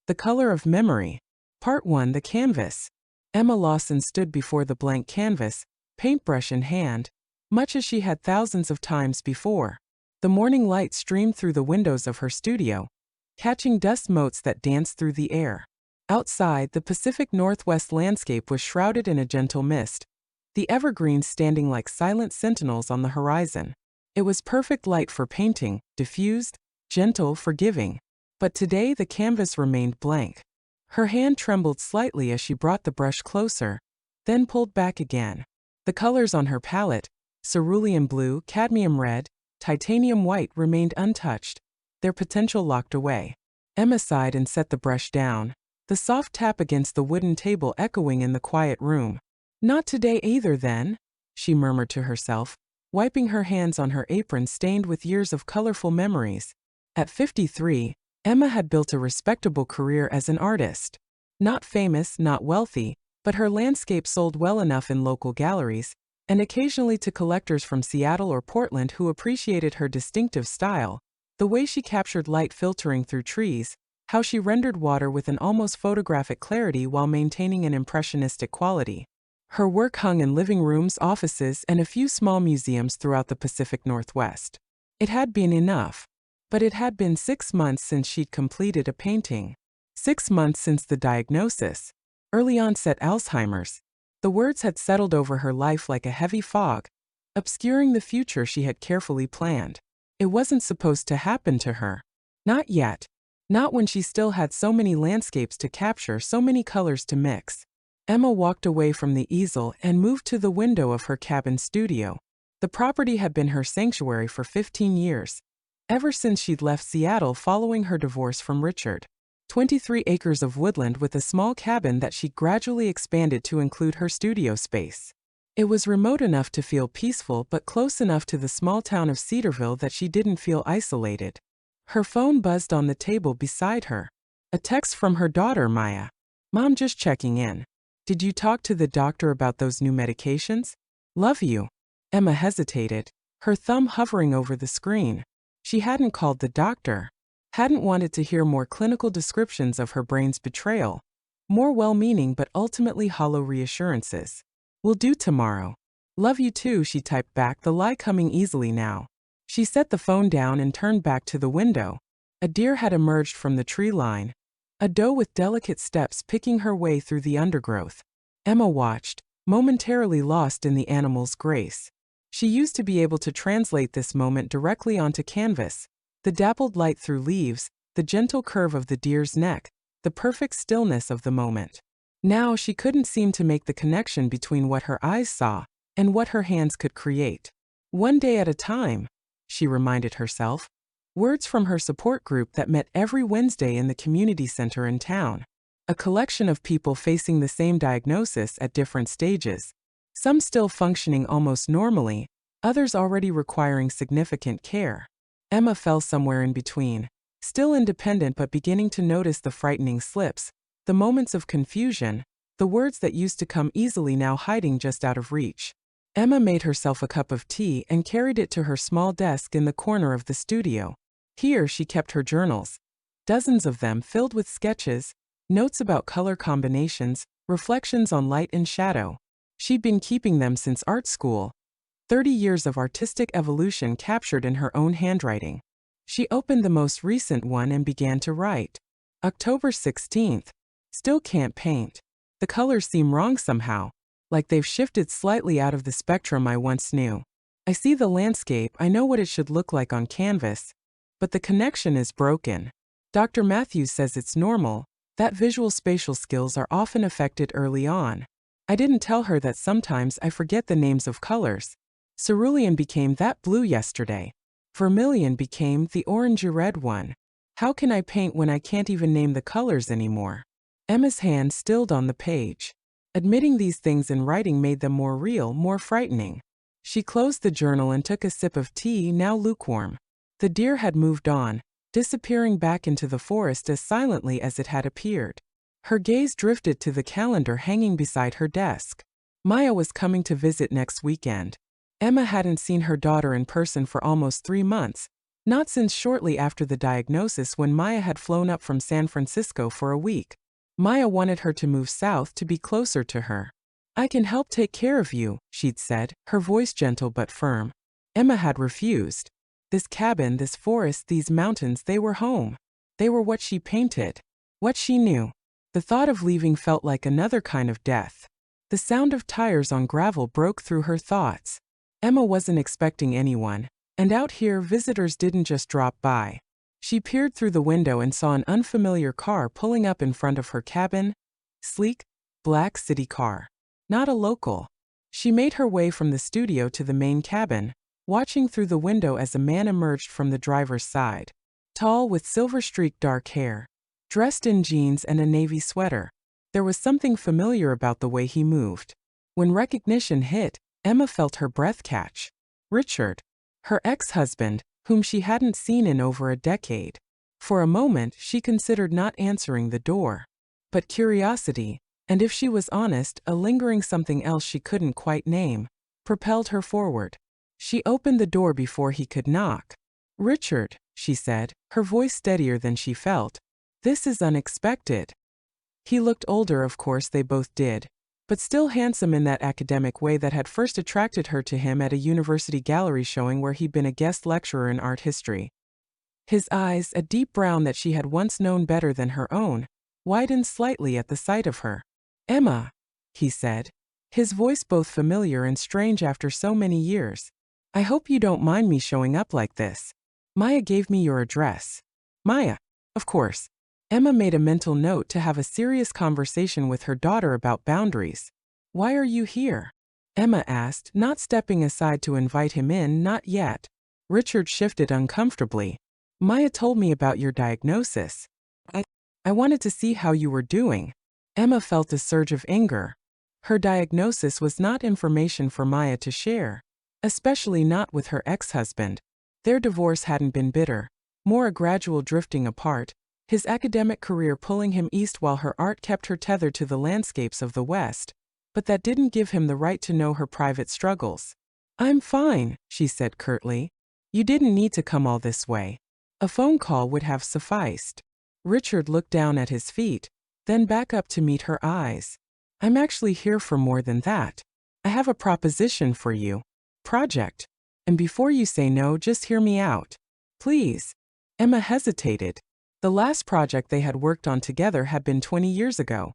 The Color of Memory. Part 1. The Canvas. Emma Lawson stood before the blank canvas, paintbrush in hand, much as she had thousands of times before. The morning light streamed through the windows of her studio, catching dust motes that danced through the air. Outside, the Pacific Northwest landscape was shrouded in a gentle mist, the evergreens standing like silent sentinels on the horizon. It was perfect light for painting, diffused, gentle, forgiving. But today the canvas remained blank. Her hand trembled slightly as she brought the brush closer, then pulled back again. The colors on her palette, cerulean blue, cadmium red, titanium white, remained untouched, their potential locked away. Emma sighed and set the brush down, the soft tap against the wooden table echoing in the quiet room. "Not today either then," she murmured to herself, wiping her hands on her apron stained with years of colorful memories. At 53, Emma had built a respectable career as an artist. Not famous, not wealthy, but her landscape sold well enough in local galleries, and occasionally to collectors from Seattle or Portland who appreciated her distinctive style, the way she captured light filtering through trees, how she rendered water with an almost photographic clarity while maintaining an impressionistic quality. Her work hung in living rooms, offices, and a few small museums throughout the Pacific Northwest. It had been enough. But it had been 6 months since she'd completed a painting. 6 months since the diagnosis. Early-onset Alzheimer's. The words had settled over her life like a heavy fog, obscuring the future she had carefully planned. It wasn't supposed to happen to her. Not yet. Not when she still had so many landscapes to capture, so many colors to mix. Emma walked away from the easel and moved to the window of her cabin studio. The property had been her sanctuary for 15 years. Ever since she'd left Seattle following her divorce from Richard. 23 acres of woodland with a small cabin that she gradually expanded to include her studio space. It was remote enough to feel peaceful but close enough to the small town of Cedarville that she didn't feel isolated. Her phone buzzed on the table beside her. A text from her daughter, Maya. "Mom, just checking in. Did you talk to the doctor about those new medications? Love you." Emma hesitated, her thumb hovering over the screen. She hadn't called the doctor, hadn't wanted to hear more clinical descriptions of her brain's betrayal, more well-meaning but ultimately hollow reassurances. "Will do tomorrow. Love you too," she typed back, the lie coming easily now. She set the phone down and turned back to the window. A deer had emerged from the tree line, a doe with delicate steps picking her way through the undergrowth. Emma watched, momentarily lost in the animal's grace. She used to be able to translate this moment directly onto canvas, the dappled light through leaves, the gentle curve of the deer's neck, the perfect stillness of the moment. Now she couldn't seem to make the connection between what her eyes saw and what her hands could create. "One day at a time," she reminded herself, words from her support group that met every Wednesday in the community center in town. A collection of people facing the same diagnosis at different stages. Some still functioning almost normally, others already requiring significant care. Emma fell somewhere in between, still independent but beginning to notice the frightening slips, the moments of confusion, the words that used to come easily now hiding just out of reach. Emma made herself a cup of tea and carried it to her small desk in the corner of the studio. Here she kept her journals, dozens of them filled with sketches, notes about color combinations, reflections on light and shadow. She'd been keeping them since art school, 30 years of artistic evolution captured in her own handwriting. She opened the most recent one and began to write. October 16th. Still can't paint. The colors seem wrong somehow, like they've shifted slightly out of the spectrum I once knew. I see the landscape, I know what it should look like on canvas, but the connection is broken. Dr. Matthews says it's normal, that visual spatial skills are often affected early on. I didn't tell her that sometimes I forget the names of colors. Cerulean became that blue yesterday. Vermilion became the orangey-red one. How can I paint when I can't even name the colors anymore? Emma's hand stilled on the page. Admitting these things in writing made them more real, more frightening. She closed the journal and took a sip of tea, now lukewarm. The deer had moved on, disappearing back into the forest as silently as it had appeared. Her gaze drifted to the calendar hanging beside her desk. Maya was coming to visit next weekend. Emma hadn't seen her daughter in person for almost 3 months, Not since shortly after the diagnosis when Maya had flown up from San Francisco for a week. Maya wanted her to move south to be closer to her. I can help take care of you, she'd said, her voice gentle but firm. Emma had refused. This cabin, this forest, these mountains, they were home. They were what she painted, what she knew. The thought of leaving felt like another kind of death. The sound of tires on gravel broke through her thoughts. Emma wasn't expecting anyone, and out here visitors didn't just drop by. She peered through the window and saw an unfamiliar car pulling up in front of her cabin. Sleek, black city car. Not a local. She made her way from the studio to the main cabin, watching through the window as a man emerged from the driver's side. Tall with silver-streaked dark hair, dressed in jeans and a navy sweater. There was something familiar about the way he moved. When recognition hit, Emma felt her breath catch. Richard, her ex-husband, whom she hadn't seen in over a decade. For a moment, she considered not answering the door. But curiosity, and if she was honest, a lingering something else she couldn't quite name, propelled her forward. She opened the door before he could knock. "Richard," she said, her voice steadier than she felt. "This is unexpected." He looked older, of course they both did, but still handsome in that academic way that had first attracted her to him at a university gallery showing where he'd been a guest lecturer in art history. His eyes, a deep brown that she had once known better than her own, widened slightly at the sight of her. "Emma," he said, his voice both familiar and strange after so many years. "I hope you don't mind me showing up like this. Maya gave me your address." Maya, of course. Emma made a mental note to have a serious conversation with her daughter about boundaries. "Why are you here?" Emma asked, not stepping aside to invite him in, not yet. Richard shifted uncomfortably. "Maya told me about your diagnosis. I wanted to see how you were doing." Emma felt a surge of anger. Her diagnosis was not information for Maya to share, especially not with her ex-husband. Their divorce hadn't been bitter, more a gradual drifting apart, his academic career pulling him east while her art kept her tethered to the landscapes of the West, but that didn't give him the right to know her private struggles. "I'm fine," she said curtly. "You didn't need to come all this way. A phone call would have sufficed." Richard looked down at his feet, then back up to meet her eyes. "I'm actually here for more than that. I have a proposition for you. Project. And before you say no, just hear me out. Please." Emma hesitated. The last project they had worked on together had been 20 years ago.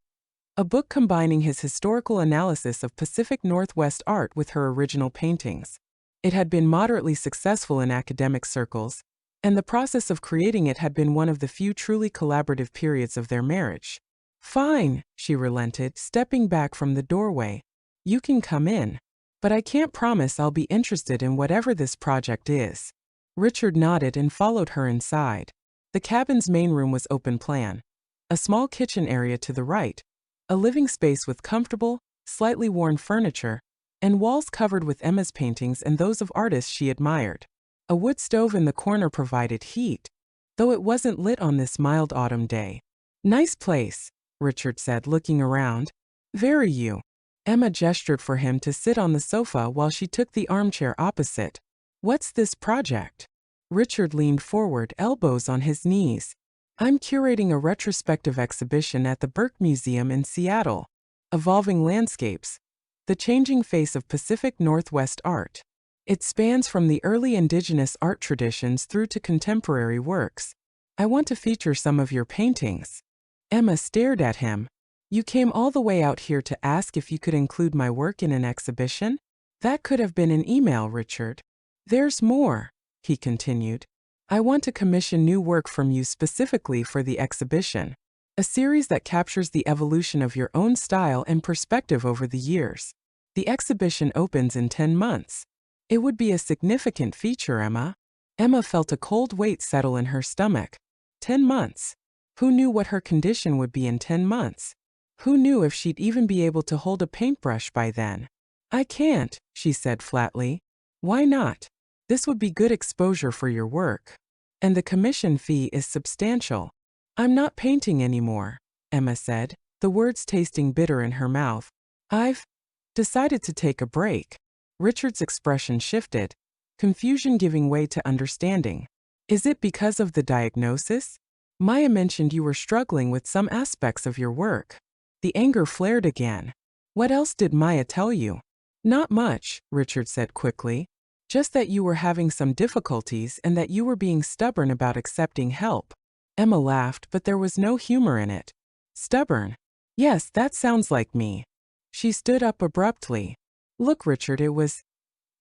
A book combining his historical analysis of Pacific Northwest art with her original paintings. It had been moderately successful in academic circles, and the process of creating it had been one of the few truly collaborative periods of their marriage. "Fine," she relented, stepping back from the doorway. "You can come in. But I can't promise I'll be interested in whatever this project is." Richard nodded and followed her inside. The cabin's main room was open plan. A small kitchen area to the right, a living space with comfortable, slightly worn furniture, and walls covered with Emma's paintings and those of artists she admired. A wood stove in the corner provided heat, though it wasn't lit on this mild autumn day. "Nice place," Richard said, looking around. "Very you." Emma gestured for him to sit on the sofa while she took the armchair opposite. "What's this project?" Richard leaned forward, elbows on his knees. "I'm curating a retrospective exhibition at the Burke Museum in Seattle. Evolving Landscapes. The Changing Face of Pacific Northwest Art. It spans from the early indigenous art traditions through to contemporary works. I want to feature some of your paintings." Emma stared at him. "You came all the way out here to ask if you could include my work in an exhibition? That could have been an email, Richard. There's more," he continued. "I want to commission new work from you specifically for the exhibition. A series that captures the evolution of your own style and perspective over the years. The exhibition opens in 10 months. It would be a significant feature, Emma." Emma felt a cold weight settle in her stomach. 10 months. Who knew what her condition would be in 10 months? Who knew if she'd even be able to hold a paintbrush by then? "I can't," she said flatly. "Why not? This would be good exposure for your work. And the commission fee is substantial." "I'm not painting anymore," Emma said, the words tasting bitter in her mouth. "I've decided to take a break." Richard's expression shifted, confusion giving way to understanding. Is it because of the diagnosis? Maya mentioned you were struggling with some aspects of your work. The anger flared again. What else did Maya tell you? Not much, Richard said quickly. Just that you were having some difficulties and that you were being stubborn about accepting help. Emma laughed, but there was no humor in it. Stubborn? Yes, that sounds like me. She stood up abruptly. Look, Richard, it was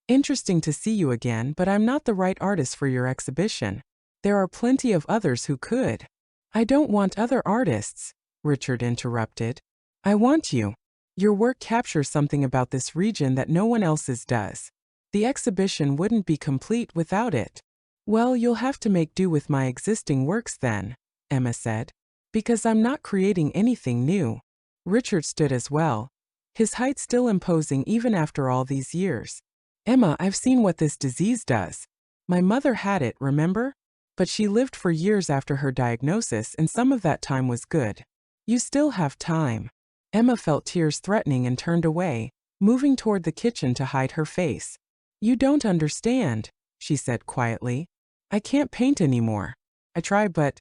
interesting to see you again, but I'm not the right artist for your exhibition. There are plenty of others who could. I don't want other artists, Richard interrupted. I want you. Your work captures something about this region that no one else's does. The exhibition wouldn't be complete without it. Well, you'll have to make do with my existing works then, Emma said. Because I'm not creating anything new. Richard stood as well, his height still imposing even after all these years. Emma, I've seen what this disease does. My mother had it, remember? But she lived for years after her diagnosis, and some of that time was good. You still have time. Emma felt tears threatening and turned away, moving toward the kitchen to hide her face. You don't understand, she said quietly. I can't paint anymore. I try, but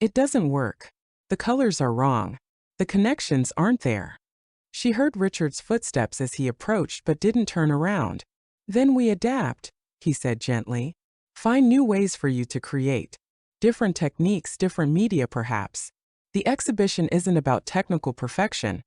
it doesn't work. The colors are wrong. The connections aren't there. She heard Richard's footsteps as he approached but didn't turn around. Then we adapt, he said gently. Find new ways for you to create. Different techniques, different media perhaps. The exhibition isn't about technical perfection.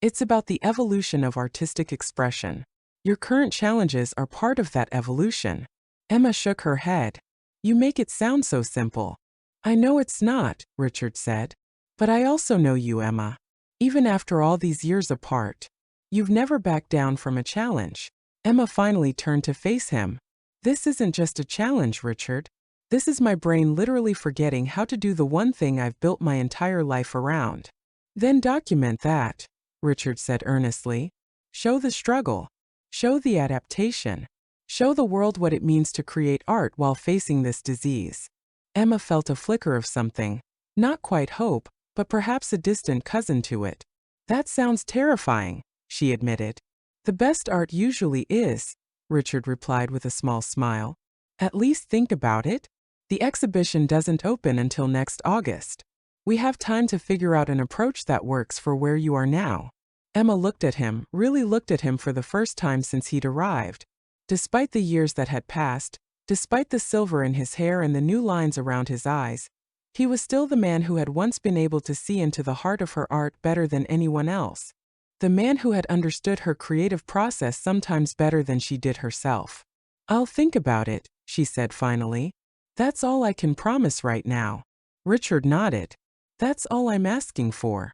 It's about the evolution of artistic expression. Your current challenges are part of that evolution. Emma shook her head. You make it sound so simple. I know it's not, Richard said. But I also know you, Emma. Even after all these years apart, you've never backed down from a challenge. Emma finally turned to face him. This isn't just a challenge, Richard. This is my brain literally forgetting how to do the one thing I've built my entire life around. Then document that, Richard said earnestly. Show the struggle. Show the adaptation. Show the world what it means to create art while facing this disease. Emma felt a flicker of something. Not quite hope, but perhaps a distant cousin to it. That sounds terrifying, she admitted. The best art usually is, Richard replied with a small smile. At least think about it. The exhibition doesn't open until next August. We have time to figure out an approach that works for where you are now. Emma looked at him, really looked at him for the first time since he'd arrived. Despite the years that had passed, despite the silver in his hair and the new lines around his eyes, he was still the man who had once been able to see into the heart of her art better than anyone else. The man who had understood her creative process sometimes better than she did herself. I'll think about it, she said finally. That's all I can promise right now. Richard nodded. That's all I'm asking for.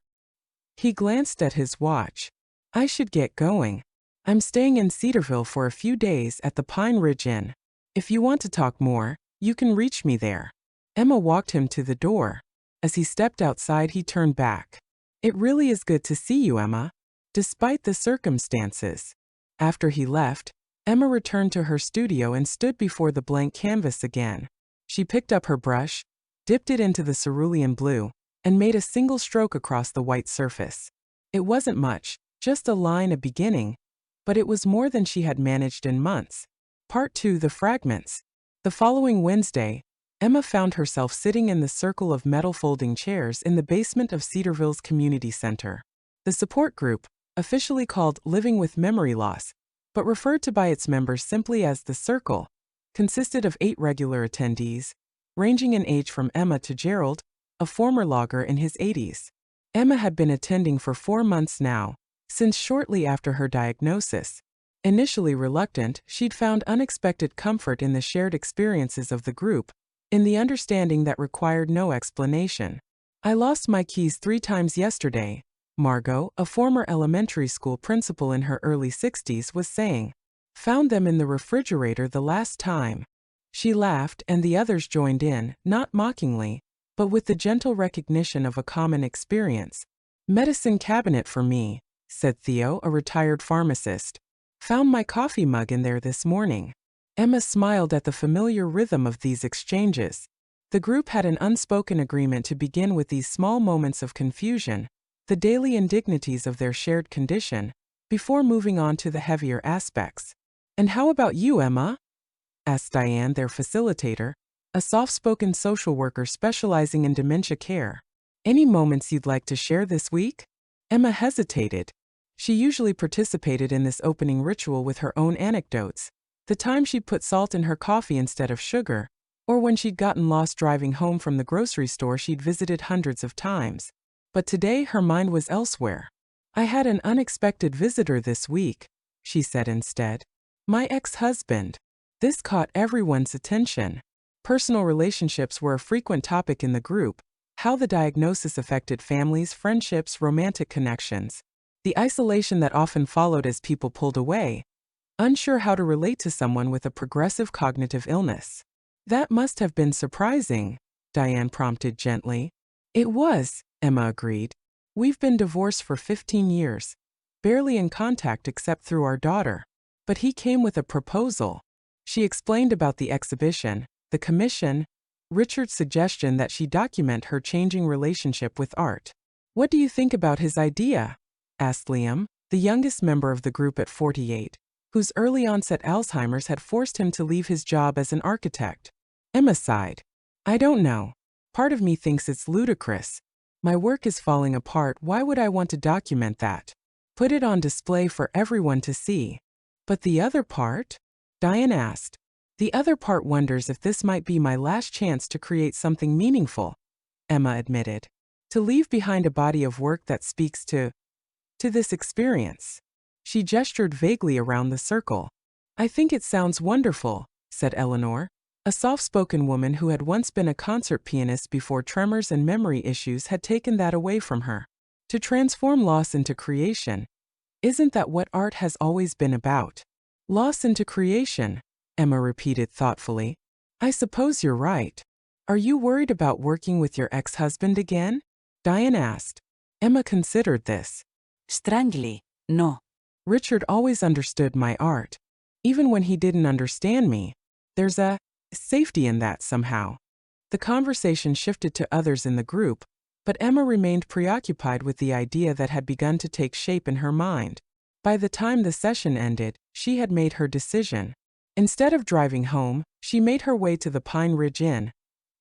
He glanced at his watch. I should get going. I'm staying in Cedarville for a few days at the Pine Ridge Inn. If you want to talk more, you can reach me there. Emma walked him to the door. As he stepped outside, he turned back. It really is good to see you, Emma. Despite the circumstances. After he left, Emma returned to her studio and stood before the blank canvas again. She picked up her brush, dipped it into the cerulean blue, and made a single stroke across the white surface. It wasn't much, just a line, a beginning, but it was more than she had managed in months. Part 2: The Fragments. The following Wednesday, Emma found herself sitting in the circle of metal folding chairs in the basement of Cedarville's community center. The support group, officially called Living with Memory Loss, but referred to by its members simply as the Circle, consisted of 8 regular attendees, ranging in age from Emma to Gerald, a former logger in his 80s. Emma had been attending for 4 months now, since shortly after her diagnosis. Initially reluctant, she'd found unexpected comfort in the shared experiences of the group, in the understanding that required no explanation. I lost my keys 3 times yesterday, Margot, a former elementary school principal in her early 60s, was saying. Found them in the refrigerator the last time. She laughed, and the others joined in, not mockingly, but with the gentle recognition of a common experience. Medicine cabinet for me, said Theo, a retired pharmacist. Found my coffee mug in there this morning. Emma smiled at the familiar rhythm of these exchanges. The group had an unspoken agreement to begin with these small moments of confusion, the daily indignities of their shared condition, before moving on to the heavier aspects. And how about you, Emma? Asked Diane, their facilitator, a soft-spoken social worker specializing in dementia care. Any moments you'd like to share this week? Emma hesitated. She usually participated in this opening ritual with her own anecdotes. The time she'd put salt in her coffee instead of sugar, or when she'd gotten lost driving home from the grocery store she'd visited hundreds of times. But today her mind was elsewhere. I had an unexpected visitor this week, she said instead. My ex-husband. This caught everyone's attention. Personal relationships were a frequent topic in the group, how the diagnosis affected families, friendships, romantic connections, the isolation that often followed as people pulled away, unsure how to relate to someone with a progressive cognitive illness. That must have been surprising, Diane prompted gently. It was, Emma agreed. We've been divorced for 15 years, barely in contact except through our daughter. But he came with a proposal. She explained about the exhibition, the commission, Richard's suggestion that she document her changing relationship with art. What do you think about his idea? Asked Liam, the youngest member of the group at 48, whose early-onset Alzheimer's had forced him to leave his job as an architect. Emma sighed. I don't know. Part of me thinks it's ludicrous. My work is falling apart. Why would I want to document that? Put it on display for everyone to see. But the other part? Diane asked. The other part wonders if this might be my last chance to create something meaningful, Emma admitted. To leave behind a body of work that speaks to this experience. She gestured vaguely around the circle. I think it sounds wonderful, said Eleanor, a soft-spoken woman who had once been a concert pianist before tremors and memory issues had taken that away from her. To transform loss into creation. Isn't that what art has always been about? Loss into creation, Emma repeated thoughtfully. I suppose you're right. Are you worried about working with your ex-husband again? Diane asked. Emma considered this. Strangely, no. Richard always understood my art. Even when he didn't understand me, there's a safety in that somehow. The conversation shifted to others in the group, but Emma remained preoccupied with the idea that had begun to take shape in her mind. By the time the session ended, she had made her decision. Instead of driving home, she made her way to the Pine Ridge Inn,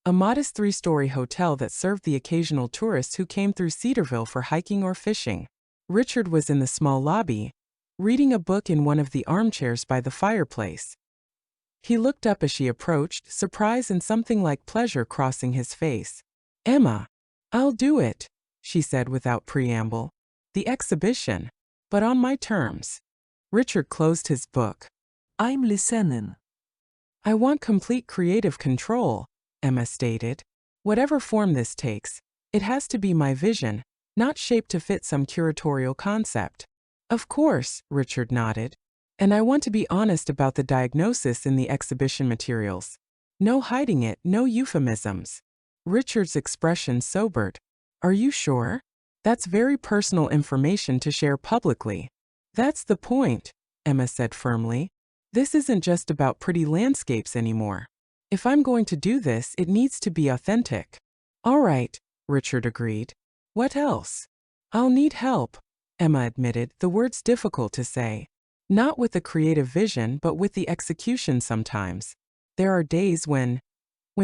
a modest 3-story hotel that served the occasional tourists who came through Cedarville for hiking or fishing. Richard was in the small lobby, reading a book in one of the armchairs by the fireplace. He looked up as she approached, surprise and something like pleasure crossing his face. Emma, I'll do it, she said without preamble. The exhibition, but on my terms. Richard closed his book. I'm listening. I want complete creative control, Emma stated. Whatever form this takes, it has to be my vision, not shaped to fit some curatorial concept. Of course, Richard nodded. And I want to be honest about the diagnosis in the exhibition materials. No hiding it, no euphemisms. Richard's expression sobered. Are you sure? That's very personal information to share publicly. That's the point, Emma said firmly. This isn't just about pretty landscapes anymore. If I'm going to do this, it needs to be authentic. All right, Richard agreed. What else? I'll need help, Emma admitted, the words difficult to say. Not with the creative vision, but with the execution sometimes. There are days when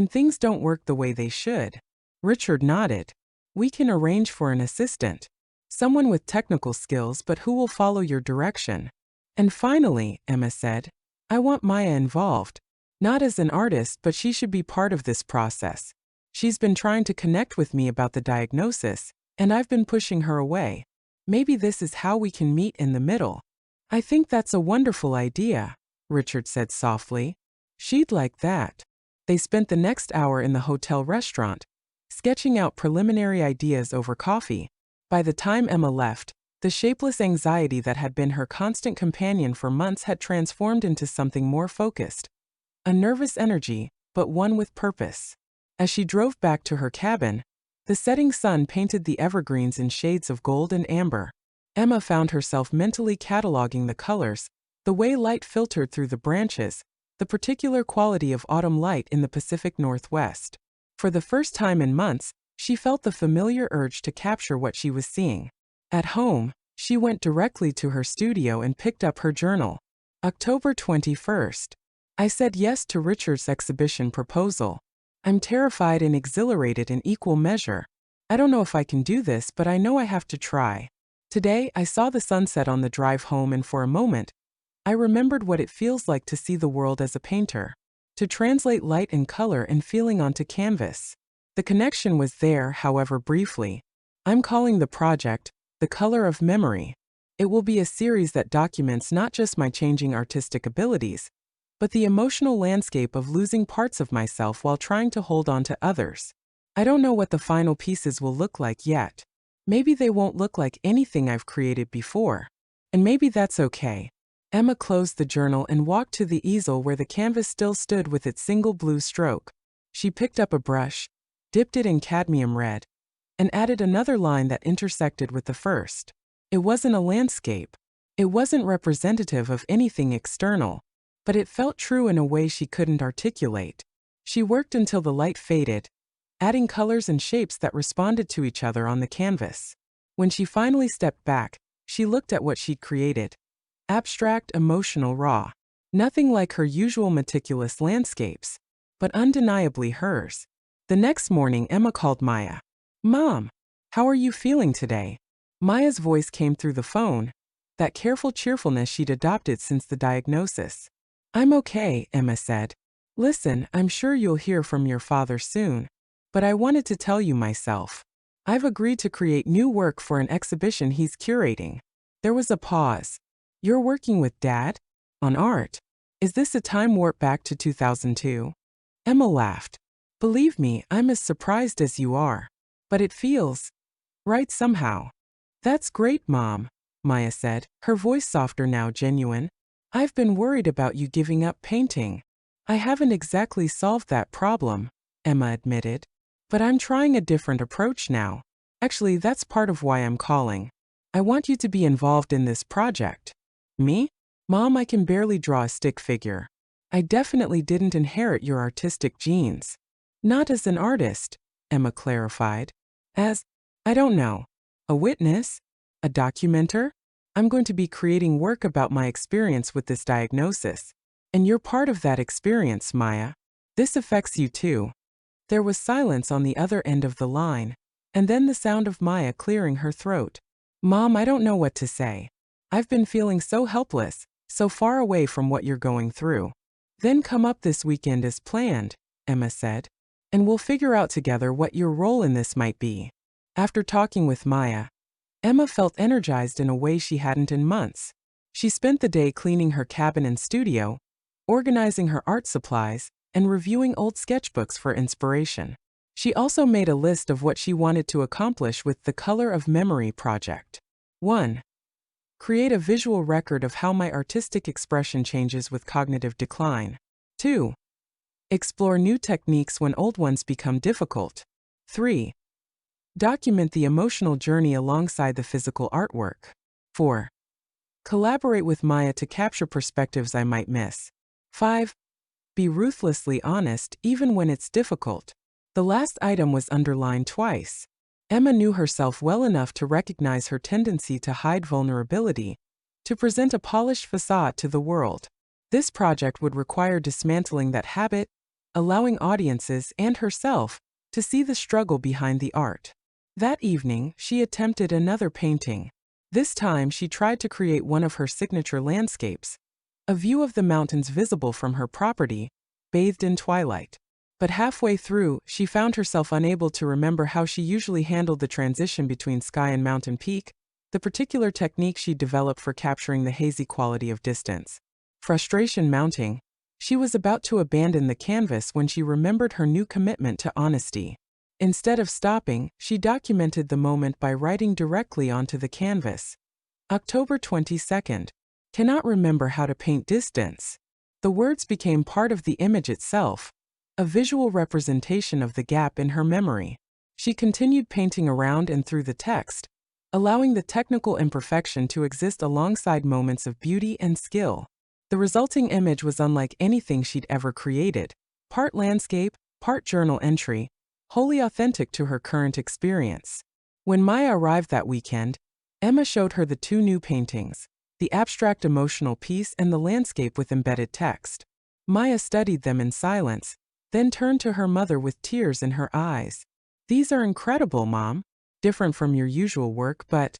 things don't work the way they should. Richard nodded. We can arrange for an assistant. Someone with technical skills but who will follow your direction. And finally, Emma said, I want Maya involved. Not as an artist, but she should be part of this process. She's been trying to connect with me about the diagnosis, and I've been pushing her away. Maybe this is how we can meet in the middle. I think that's a wonderful idea, Richard said softly. She'd like that. They spent the next hour in the hotel restaurant, sketching out preliminary ideas over coffee. By the time Emma left, the shapeless anxiety that had been her constant companion for months had transformed into something more focused. A nervous energy, but one with purpose. As she drove back to her cabin, the setting sun painted the evergreens in shades of gold and amber. Emma found herself mentally cataloging the colors, the way light filtered through the branches, the particular quality of autumn light in the Pacific Northwest. For the first time in months, she felt the familiar urge to capture what she was seeing. At home, she went directly to her studio and picked up her journal. October 21st. I said yes to Richard's exhibition proposal. I'm terrified and exhilarated in equal measure. I don't know if I can do this, but I know I have to try. Today, I saw the sunset on the drive home, and for a moment, I remembered what it feels like to see the world as a painter, to translate light and color and feeling onto canvas. The connection was there, however briefly. I'm calling the project, The Color of Memory. It will be a series that documents not just my changing artistic abilities, but the emotional landscape of losing parts of myself while trying to hold on to others. I don't know what the final pieces will look like yet. Maybe they won't look like anything I've created before. And maybe that's okay. Emma closed the journal and walked to the easel where the canvas still stood with its single blue stroke. She picked up a brush, dipped it in cadmium red, and added another line that intersected with the first. It wasn't a landscape. It wasn't representative of anything external, but it felt true in a way she couldn't articulate. She worked until the light faded, adding colors and shapes that responded to each other on the canvas. When she finally stepped back, she looked at what she'd created. Abstract, emotional, raw. Nothing like her usual meticulous landscapes, but undeniably hers. The next morning, Emma called Maya. "Mom, how are you feeling today?" Maya's voice came through the phone, that careful cheerfulness she'd adopted since the diagnosis. "I'm okay," Emma said. "Listen, I'm sure you'll hear from your father soon, but I wanted to tell you myself. I've agreed to create new work for an exhibition he's curating." There was a pause. "You're working with Dad? On art? Is this a time warp back to 2002? Emma laughed. "Believe me, I'm as surprised as you are. But it feels right somehow." "That's great, Mom," Maya said, her voice softer now, genuine. "I've been worried about you giving up painting." "I haven't exactly solved that problem," Emma admitted. "But I'm trying a different approach now. Actually, that's part of why I'm calling. I want you to be involved in this project." "Me? Mom, I can barely draw a stick figure. I definitely didn't inherit your artistic genes." "Not as an artist," Emma clarified. "As, I don't know, a witness? A documenter? I'm going to be creating work about my experience with this diagnosis. And you're part of that experience, Maya. This affects you too." There was silence on the other end of the line, and then the sound of Maya clearing her throat. "Mom, I don't know what to say. I've been feeling so helpless, so far away from what you're going through." "Then come up this weekend as planned," Emma said, "and we'll figure out together what your role in this might be." After talking with Maya, Emma felt energized in a way she hadn't in months. She spent the day cleaning her cabin and studio, organizing her art supplies, and reviewing old sketchbooks for inspiration. She also made a list of what she wanted to accomplish with the Color of Memory project. 1. Create a visual record of how my artistic expression changes with cognitive decline. 2. Explore new techniques when old ones become difficult. 3. Document the emotional journey alongside the physical artwork. 4. Collaborate with Maya to capture perspectives I might miss. 5. Be ruthlessly honest even when it's difficult. The last item was underlined twice. Emma knew herself well enough to recognize her tendency to hide vulnerability, to present a polished facade to the world. This project would require dismantling that habit, allowing audiences and herself to see the struggle behind the art. That evening, she attempted another painting. This time, she tried to create one of her signature landscapes, a view of the mountains visible from her property, bathed in twilight. But halfway through, she found herself unable to remember how she usually handled the transition between sky and mountain peak, the particular technique she developed for capturing the hazy quality of distance. Frustration mounting, she was about to abandon the canvas when she remembered her new commitment to honesty. Instead of stopping, she documented the moment by writing directly onto the canvas. October 22nd. Cannot remember how to paint distance. The words became part of the image itself, a visual representation of the gap in her memory. She continued painting around and through the text, allowing the technical imperfection to exist alongside moments of beauty and skill. The resulting image was unlike anything she'd ever created, part landscape, part journal entry, wholly authentic to her current experience. When Maya arrived that weekend, Emma showed her the two new paintings, the abstract emotional piece and the landscape with embedded text. Maya studied them in silence, then turned to her mother with tears in her eyes. These are incredible, Mom. Different from your usual work, but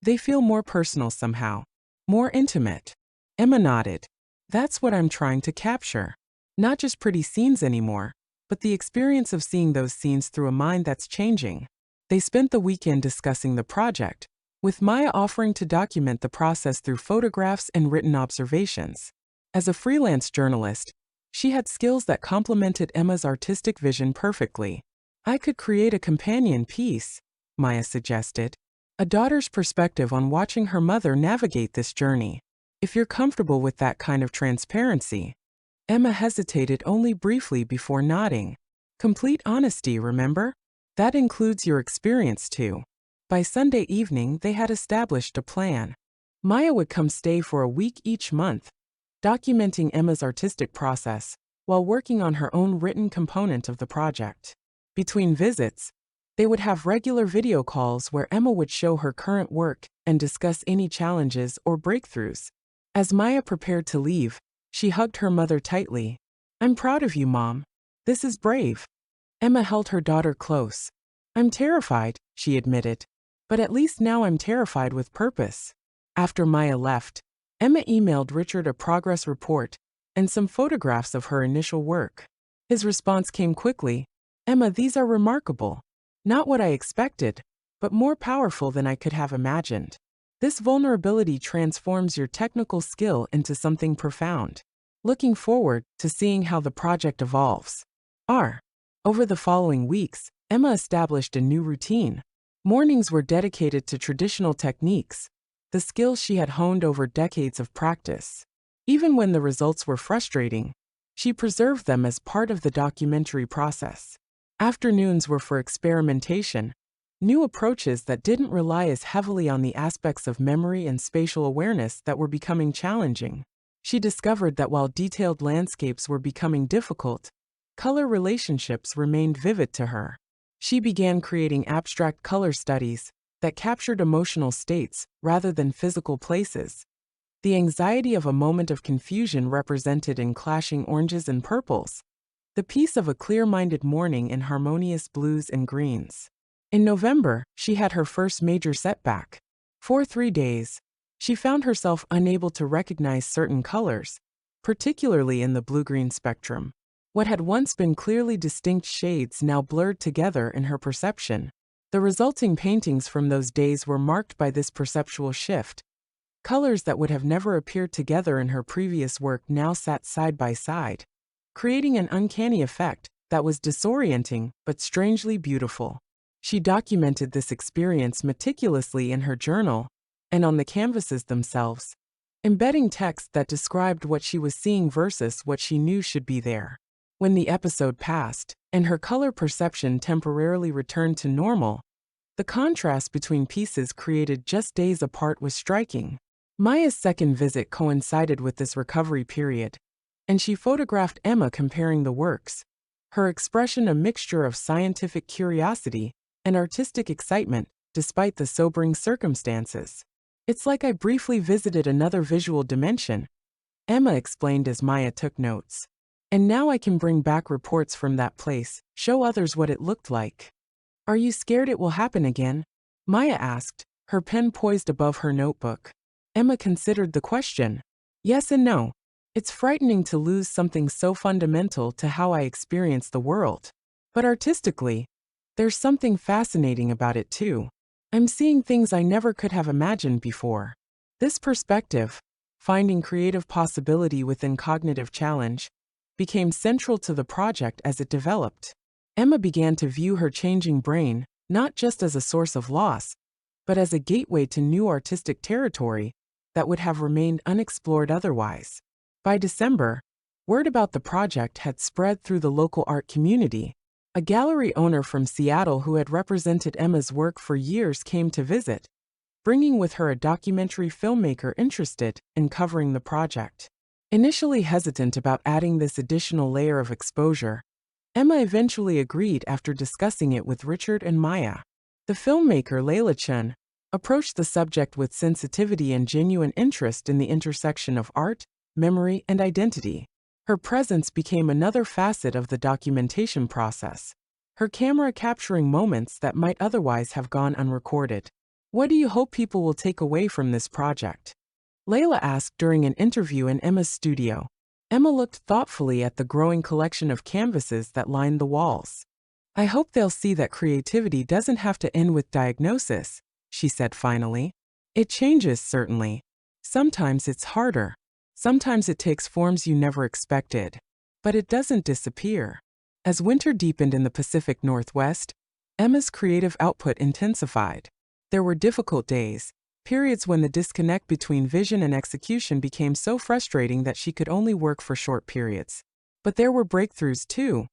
they feel more personal somehow. More intimate. Emma nodded. That's what I'm trying to capture. Not just pretty scenes anymore, but the experience of seeing those scenes through a mind that's changing. They spent the weekend discussing the project, with Maya offering to document the process through photographs and written observations. As a freelance journalist, she had skills that complemented Emma's artistic vision perfectly. I could create a companion piece, Maya suggested. A daughter's perspective on watching her mother navigate this journey. If you're comfortable with that kind of transparency. Emma hesitated only briefly before nodding. Complete honesty, remember? That includes your experience too. By Sunday evening, they had established a plan. Maya would come stay for a week each month, documenting Emma's artistic process, while working on her own written component of the project. Between visits, they would have regular video calls where Emma would show her current work and discuss any challenges or breakthroughs. As Maya prepared to leave, she hugged her mother tightly. I'm proud of you, Mom. This is brave. Emma held her daughter close. I'm terrified, she admitted. But at least now I'm terrified with purpose. After Maya left, Emma emailed Richard a progress report and some photographs of her initial work. His response came quickly. Emma, these are remarkable. Not what I expected, but more powerful than I could have imagined. This vulnerability transforms your technical skill into something profound. Looking forward to seeing how the project evolves. Over the following weeks, Emma established a new routine. Mornings were dedicated to traditional techniques, the skills she had honed over decades of practice. Even when the results were frustrating, she preserved them as part of the documentary process. Afternoons were for experimentation, new approaches that didn't rely as heavily on the aspects of memory and spatial awareness that were becoming challenging. She discovered that while detailed landscapes were becoming difficult, color relationships remained vivid to her. She began creating abstract color studies that captured emotional states rather than physical places. The anxiety of a moment of confusion represented in clashing oranges and purples, the peace of a clear-minded morning in harmonious blues and greens. In November, she had her first major setback. For 3 days, she found herself unable to recognize certain colors, particularly in the blue-green spectrum. What had once been clearly distinct shades now blurred together in her perception. The resulting paintings from those days were marked by this perceptual shift. Colors that would have never appeared together in her previous work now sat side by side, creating an uncanny effect that was disorienting but strangely beautiful. She documented this experience meticulously in her journal and on the canvases themselves, embedding text that described what she was seeing versus what she knew should be there. When the episode passed, and her color perception temporarily returned to normal, the contrast between pieces created just days apart was striking. Maya's second visit coincided with this recovery period, and she photographed Emma comparing the works, her expression a mixture of scientific curiosity and artistic excitement, despite the sobering circumstances. It's like I briefly visited another visual dimension, Emma explained as Maya took notes. And now I can bring back reports from that place, show others what it looked like. Are you scared it will happen again? Maya asked, her pen poised above her notebook. Emma considered the question. Yes and no. It's frightening to lose something so fundamental to how I experience the world. But artistically, there's something fascinating about it too. I'm seeing things I never could have imagined before. This perspective, finding creative possibility within cognitive challenge, became central to the project as it developed. Emma began to view her changing brain not just as a source of loss, but as a gateway to new artistic territory that would have remained unexplored otherwise. By December, word about the project had spread through the local art community. A gallery owner from Seattle who had represented Emma's work for years came to visit, bringing with her a documentary filmmaker interested in covering the project. Initially hesitant about adding this additional layer of exposure, Emma eventually agreed after discussing it with Richard and Maya. The filmmaker, Leila Chun, approached the subject with sensitivity and genuine interest in the intersection of art, memory, and identity. Her presence became another facet of the documentation process, her camera capturing moments that might otherwise have gone unrecorded. What do you hope people will take away from this project? Layla asked during an interview in Emma's studio. Emma looked thoughtfully at the growing collection of canvases that lined the walls. I hope they'll see that creativity doesn't have to end with diagnosis, she said finally. It changes, certainly. Sometimes it's harder. Sometimes it takes forms you never expected. But it doesn't disappear. As winter deepened in the Pacific Northwest, Emma's creative output intensified. There were difficult days, periods when the disconnect between vision and execution became so frustrating that she could only work for short periods. But there were breakthroughs too.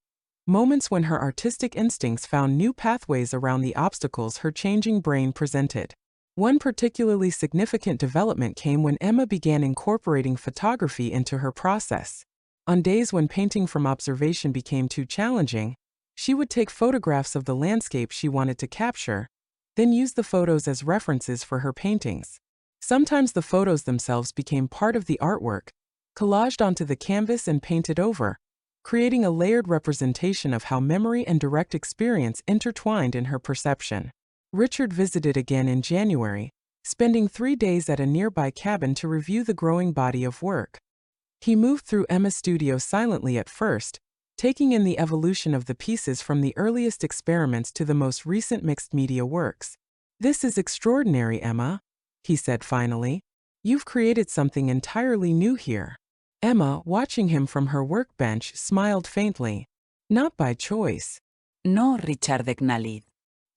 Moments when her artistic instincts found new pathways around the obstacles her changing brain presented. One particularly significant development came when Emma began incorporating photography into her process. On days when painting from observation became too challenging, she would take photographs of the landscape she wanted to capture, then use the photos as references for her paintings. Sometimes the photos themselves became part of the artwork, collaged onto the canvas and painted over, creating a layered representation of how memory and direct experience intertwined in her perception. Richard visited again in January, spending 3 days at a nearby cabin to review the growing body of work. He moved through Emma's studio silently at first, taking in the evolution of the pieces from the earliest experiments to the most recent mixed-media works. This is extraordinary, Emma, he said finally. You've created something entirely new here. Emma, watching him from her workbench, smiled faintly. Not by choice. No, Richard Knalid.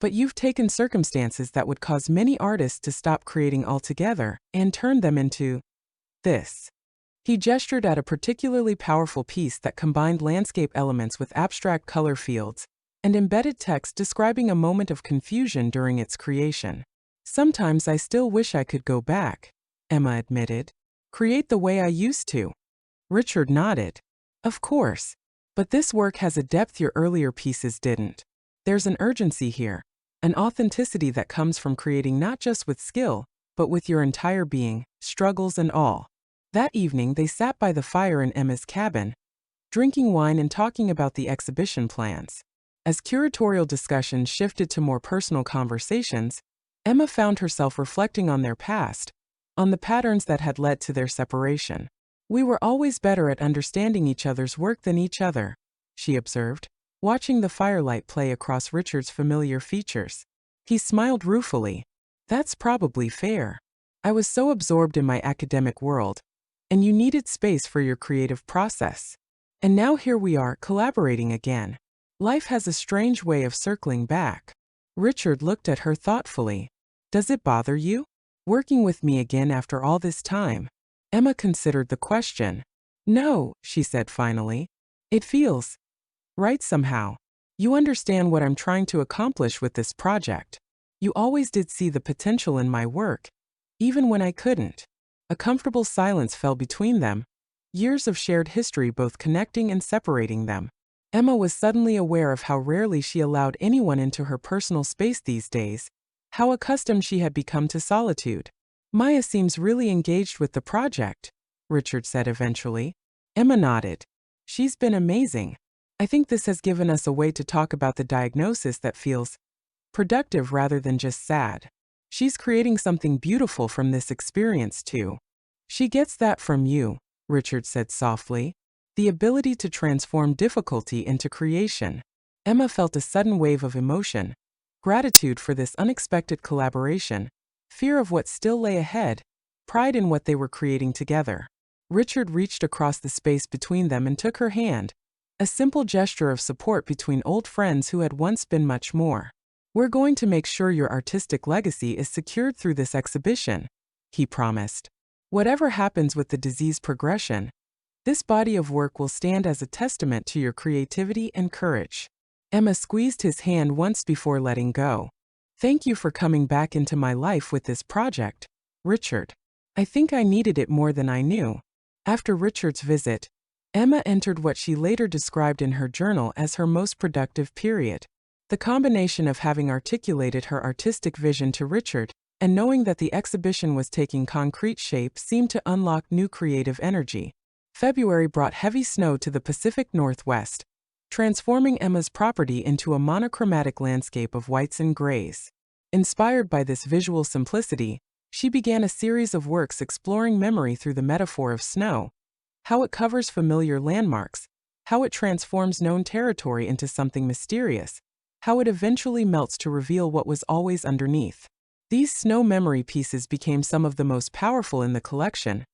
But you've taken circumstances that would cause many artists to stop creating altogether and turned them into this. He gestured at a particularly powerful piece that combined landscape elements with abstract color fields and embedded text describing a moment of confusion during its creation. Sometimes I still wish I could go back, Emma admitted. Create the way I used to. Richard nodded. Of course. But this work has a depth your earlier pieces didn't. There's an urgency here, an authenticity that comes from creating not just with skill, but with your entire being, struggles and all. That evening they sat by the fire in Emma's cabin, drinking wine and talking about the exhibition plans. As curatorial discussions shifted to more personal conversations, Emma found herself reflecting on their past, on the patterns that had led to their separation. We were always better at understanding each other's work than each other, she observed, watching the firelight play across Richard's familiar features. He smiled ruefully. That's probably fair. I was so absorbed in my academic world, and you needed space for your creative process. And now here we are, collaborating again. Life has a strange way of circling back. Richard looked at her thoughtfully. Does it bother you? Working with me again after all this time? Emma considered the question. No, she said finally. It feels right somehow. You understand what I'm trying to accomplish with this project. You always did see the potential in my work, even when I couldn't. A comfortable silence fell between them, years of shared history both connecting and separating them. Emma was suddenly aware of how rarely she allowed anyone into her personal space these days, how accustomed she had become to solitude. Maya seems really engaged with the project, Richard said eventually. Emma nodded. She's been amazing. I think this has given us a way to talk about the diagnosis that feels productive rather than just sad. She's creating something beautiful from this experience too. She gets that from you, Richard said softly. The ability to transform difficulty into creation. Emma felt a sudden wave of emotion, gratitude for this unexpected collaboration, fear of what still lay ahead, pride in what they were creating together. Richard reached across the space between them and took her hand, a simple gesture of support between old friends who had once been much more. We're going to make sure your artistic legacy is secured through this exhibition, he promised. Whatever happens with the disease progression, this body of work will stand as a testament to your creativity and courage. Emma squeezed his hand once before letting go. Thank you for coming back into my life with this project, Richard. I think I needed it more than I knew. After Richard's visit, Emma entered what she later described in her journal as her most productive period. The combination of having articulated her artistic vision to Richard and knowing that the exhibition was taking concrete shape seemed to unlock new creative energy. February brought heavy snow to the Pacific Northwest, transforming Emma's property into a monochromatic landscape of whites and grays. Inspired by this visual simplicity, she began a series of works exploring memory through the metaphor of snow, how it covers familiar landmarks, how it transforms known territory into something mysterious, how it eventually melts to reveal what was always underneath. These snow memory pieces became some of the most powerful in the collection,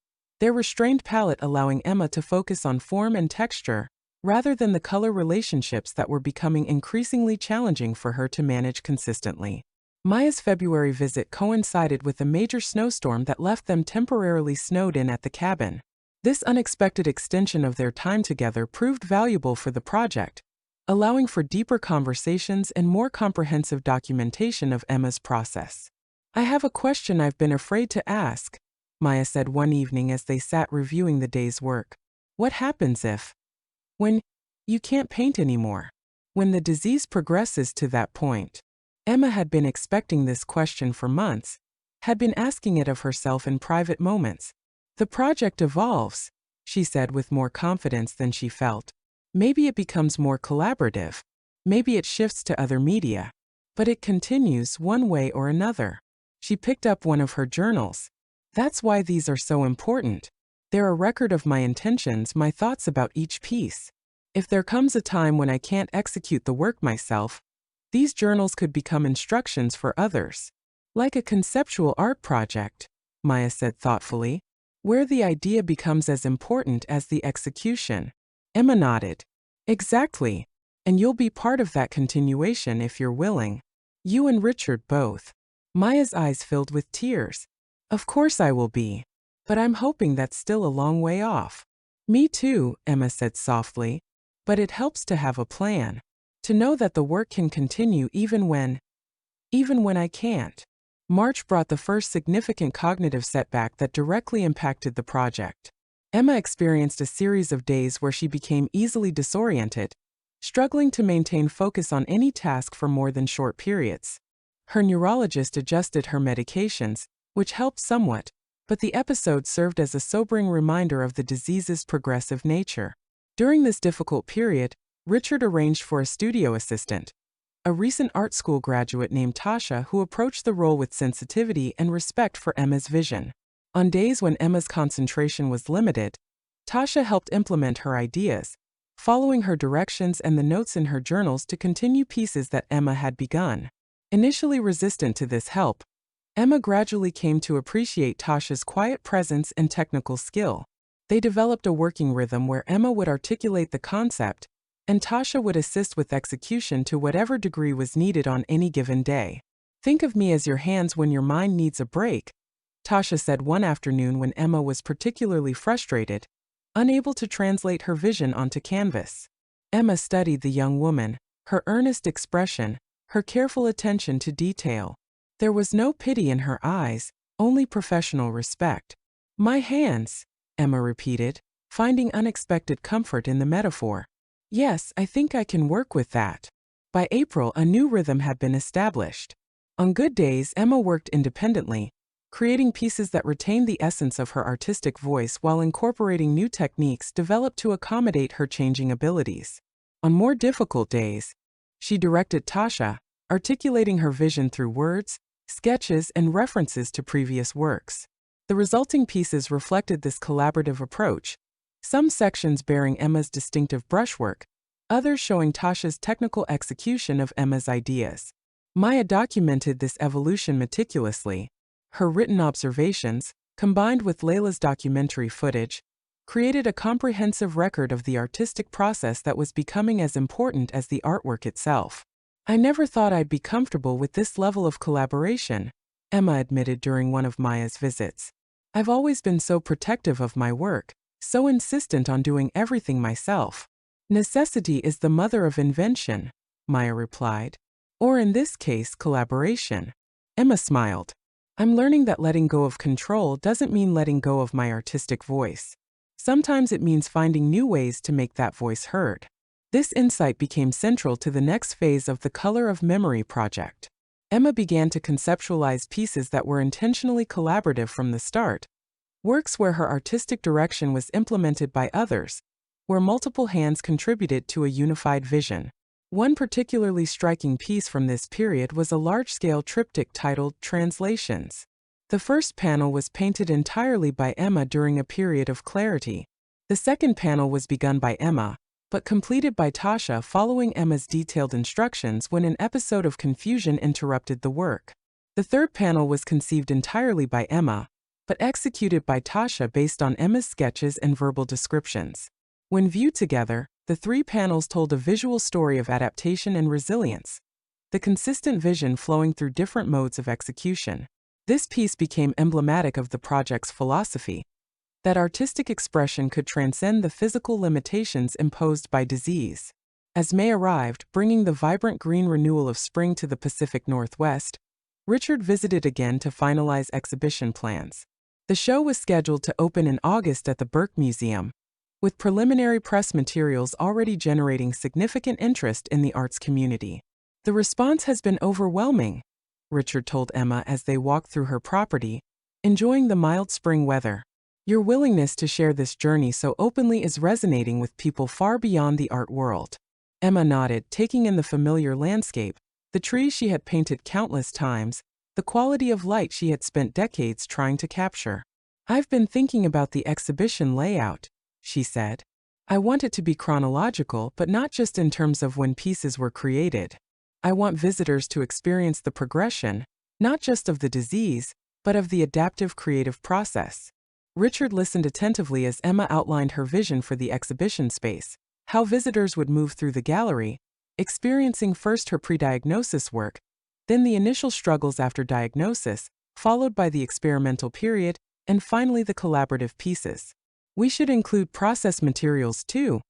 their restrained palette allowing Emma to focus on form and texture, rather than the color relationships that were becoming increasingly challenging for her to manage consistently. Maya's February visit coincided with a major snowstorm that left them temporarily snowed in at the cabin. This unexpected extension of their time together proved valuable for the project, allowing for deeper conversations and more comprehensive documentation of Emma's process. "I have a question I've been afraid to ask," Maya said one evening as they sat reviewing the day's work. "What happens when you can't paint anymore? When the disease progresses to that point?" Emma had been expecting this question for months, had been asking it of herself in private moments. "The project evolves," she said with more confidence than she felt. "Maybe it becomes more collaborative. Maybe it shifts to other media. But it continues one way or another." She picked up one of her journals. "That's why these are so important. They're a record of my intentions, my thoughts about each piece. If there comes a time when I can't execute the work myself, these journals could become instructions for others. Like a conceptual art project," Maya said thoughtfully, "where the idea becomes as important as the execution." Emma nodded. "Exactly. And you'll be part of that continuation if you're willing. You and Richard both." Maya's eyes filled with tears. "Of course I will be. But I'm hoping that's still a long way off." "Me too," Emma said softly. "But it helps to have a plan. To know that the work can continue even when I can't." March brought the first significant cognitive setback that directly impacted the project. Emma experienced a series of days where she became easily disoriented, struggling to maintain focus on any task for more than short periods. Her neurologist adjusted her medications, which helped somewhat, but the episode served as a sobering reminder of the disease's progressive nature. During this difficult period, Richard arranged for a studio assistant, a recent art school graduate named Tasha who approached the role with sensitivity and respect for Emma's vision. On days when Emma's concentration was limited, Tasha helped implement her ideas, following her directions and the notes in her journals to continue pieces that Emma had begun. Initially resistant to this help, Emma gradually came to appreciate Tasha's quiet presence and technical skill. They developed a working rhythm where Emma would articulate the concept, and Tasha would assist with execution to whatever degree was needed on any given day. "Think of me as your hands when your mind needs a break," Tasha said one afternoon when Emma was particularly frustrated, unable to translate her vision onto canvas. Emma studied the young woman, her earnest expression, her careful attention to detail. There was no pity in her eyes, only professional respect. "My hands," Emma repeated, finding unexpected comfort in the metaphor. "Yes, I think I can work with that." By April, a new rhythm had been established. On good days, Emma worked independently, creating pieces that retained the essence of her artistic voice while incorporating new techniques developed to accommodate her changing abilities. On more difficult days, she directed Tasha, articulating her vision through words, sketches, and references to previous works. The resulting pieces reflected this collaborative approach, some sections bearing Emma's distinctive brushwork, others showing Tasha's technical execution of Emma's ideas. Maya documented this evolution meticulously. Her written observations, combined with Layla's documentary footage, created a comprehensive record of the artistic process that was becoming as important as the artwork itself. "I never thought I'd be comfortable with this level of collaboration," Emma admitted during one of Maya's visits. "I've always been so protective of my work, so insistent on doing everything myself." "Necessity is the mother of invention," Maya replied. "Or in this case, collaboration." Emma smiled. "I'm learning that letting go of control doesn't mean letting go of my artistic voice. Sometimes it means finding new ways to make that voice heard." This insight became central to the next phase of the Color of Memory project. Emma began to conceptualize pieces that were intentionally collaborative from the start, Works where her artistic direction was implemented by others, where multiple hands contributed to a unified vision. One particularly striking piece from this period was a large-scale triptych titled Translations. The first panel was painted entirely by Emma during a period of clarity. The second panel was begun by Emma, but completed by Tasha following Emma's detailed instructions when an episode of confusion interrupted the work. The third panel was conceived entirely by Emma, but executed by Tasha based on Emma's sketches and verbal descriptions. When viewed together, the three panels told a visual story of adaptation and resilience, the consistent vision flowing through different modes of execution. This piece became emblematic of the project's philosophy, that artistic expression could transcend the physical limitations imposed by disease. As May arrived, bringing the vibrant green renewal of spring to the Pacific Northwest, Richard visited again to finalize exhibition plans. The show was scheduled to open in August at the Burke Museum, with preliminary press materials already generating significant interest in the arts community. "The response has been overwhelming," Richard told Emma as they walked through her property, enjoying the mild spring weather. "Your willingness to share this journey so openly is resonating with people far beyond the art world." Emma nodded, taking in the familiar landscape, the trees she had painted countless times, the quality of light she had spent decades trying to capture. "I've been thinking about the exhibition layout," she said. "I want it to be chronological, but not just in terms of when pieces were created. I want visitors to experience the progression, not just of the disease, but of the adaptive creative process." Richard listened attentively as Emma outlined her vision for the exhibition space, how visitors would move through the gallery, experiencing first her pre-diagnosis work, then the initial struggles after diagnosis, followed by the experimental period, and finally the collaborative pieces. "We should include process materials too,"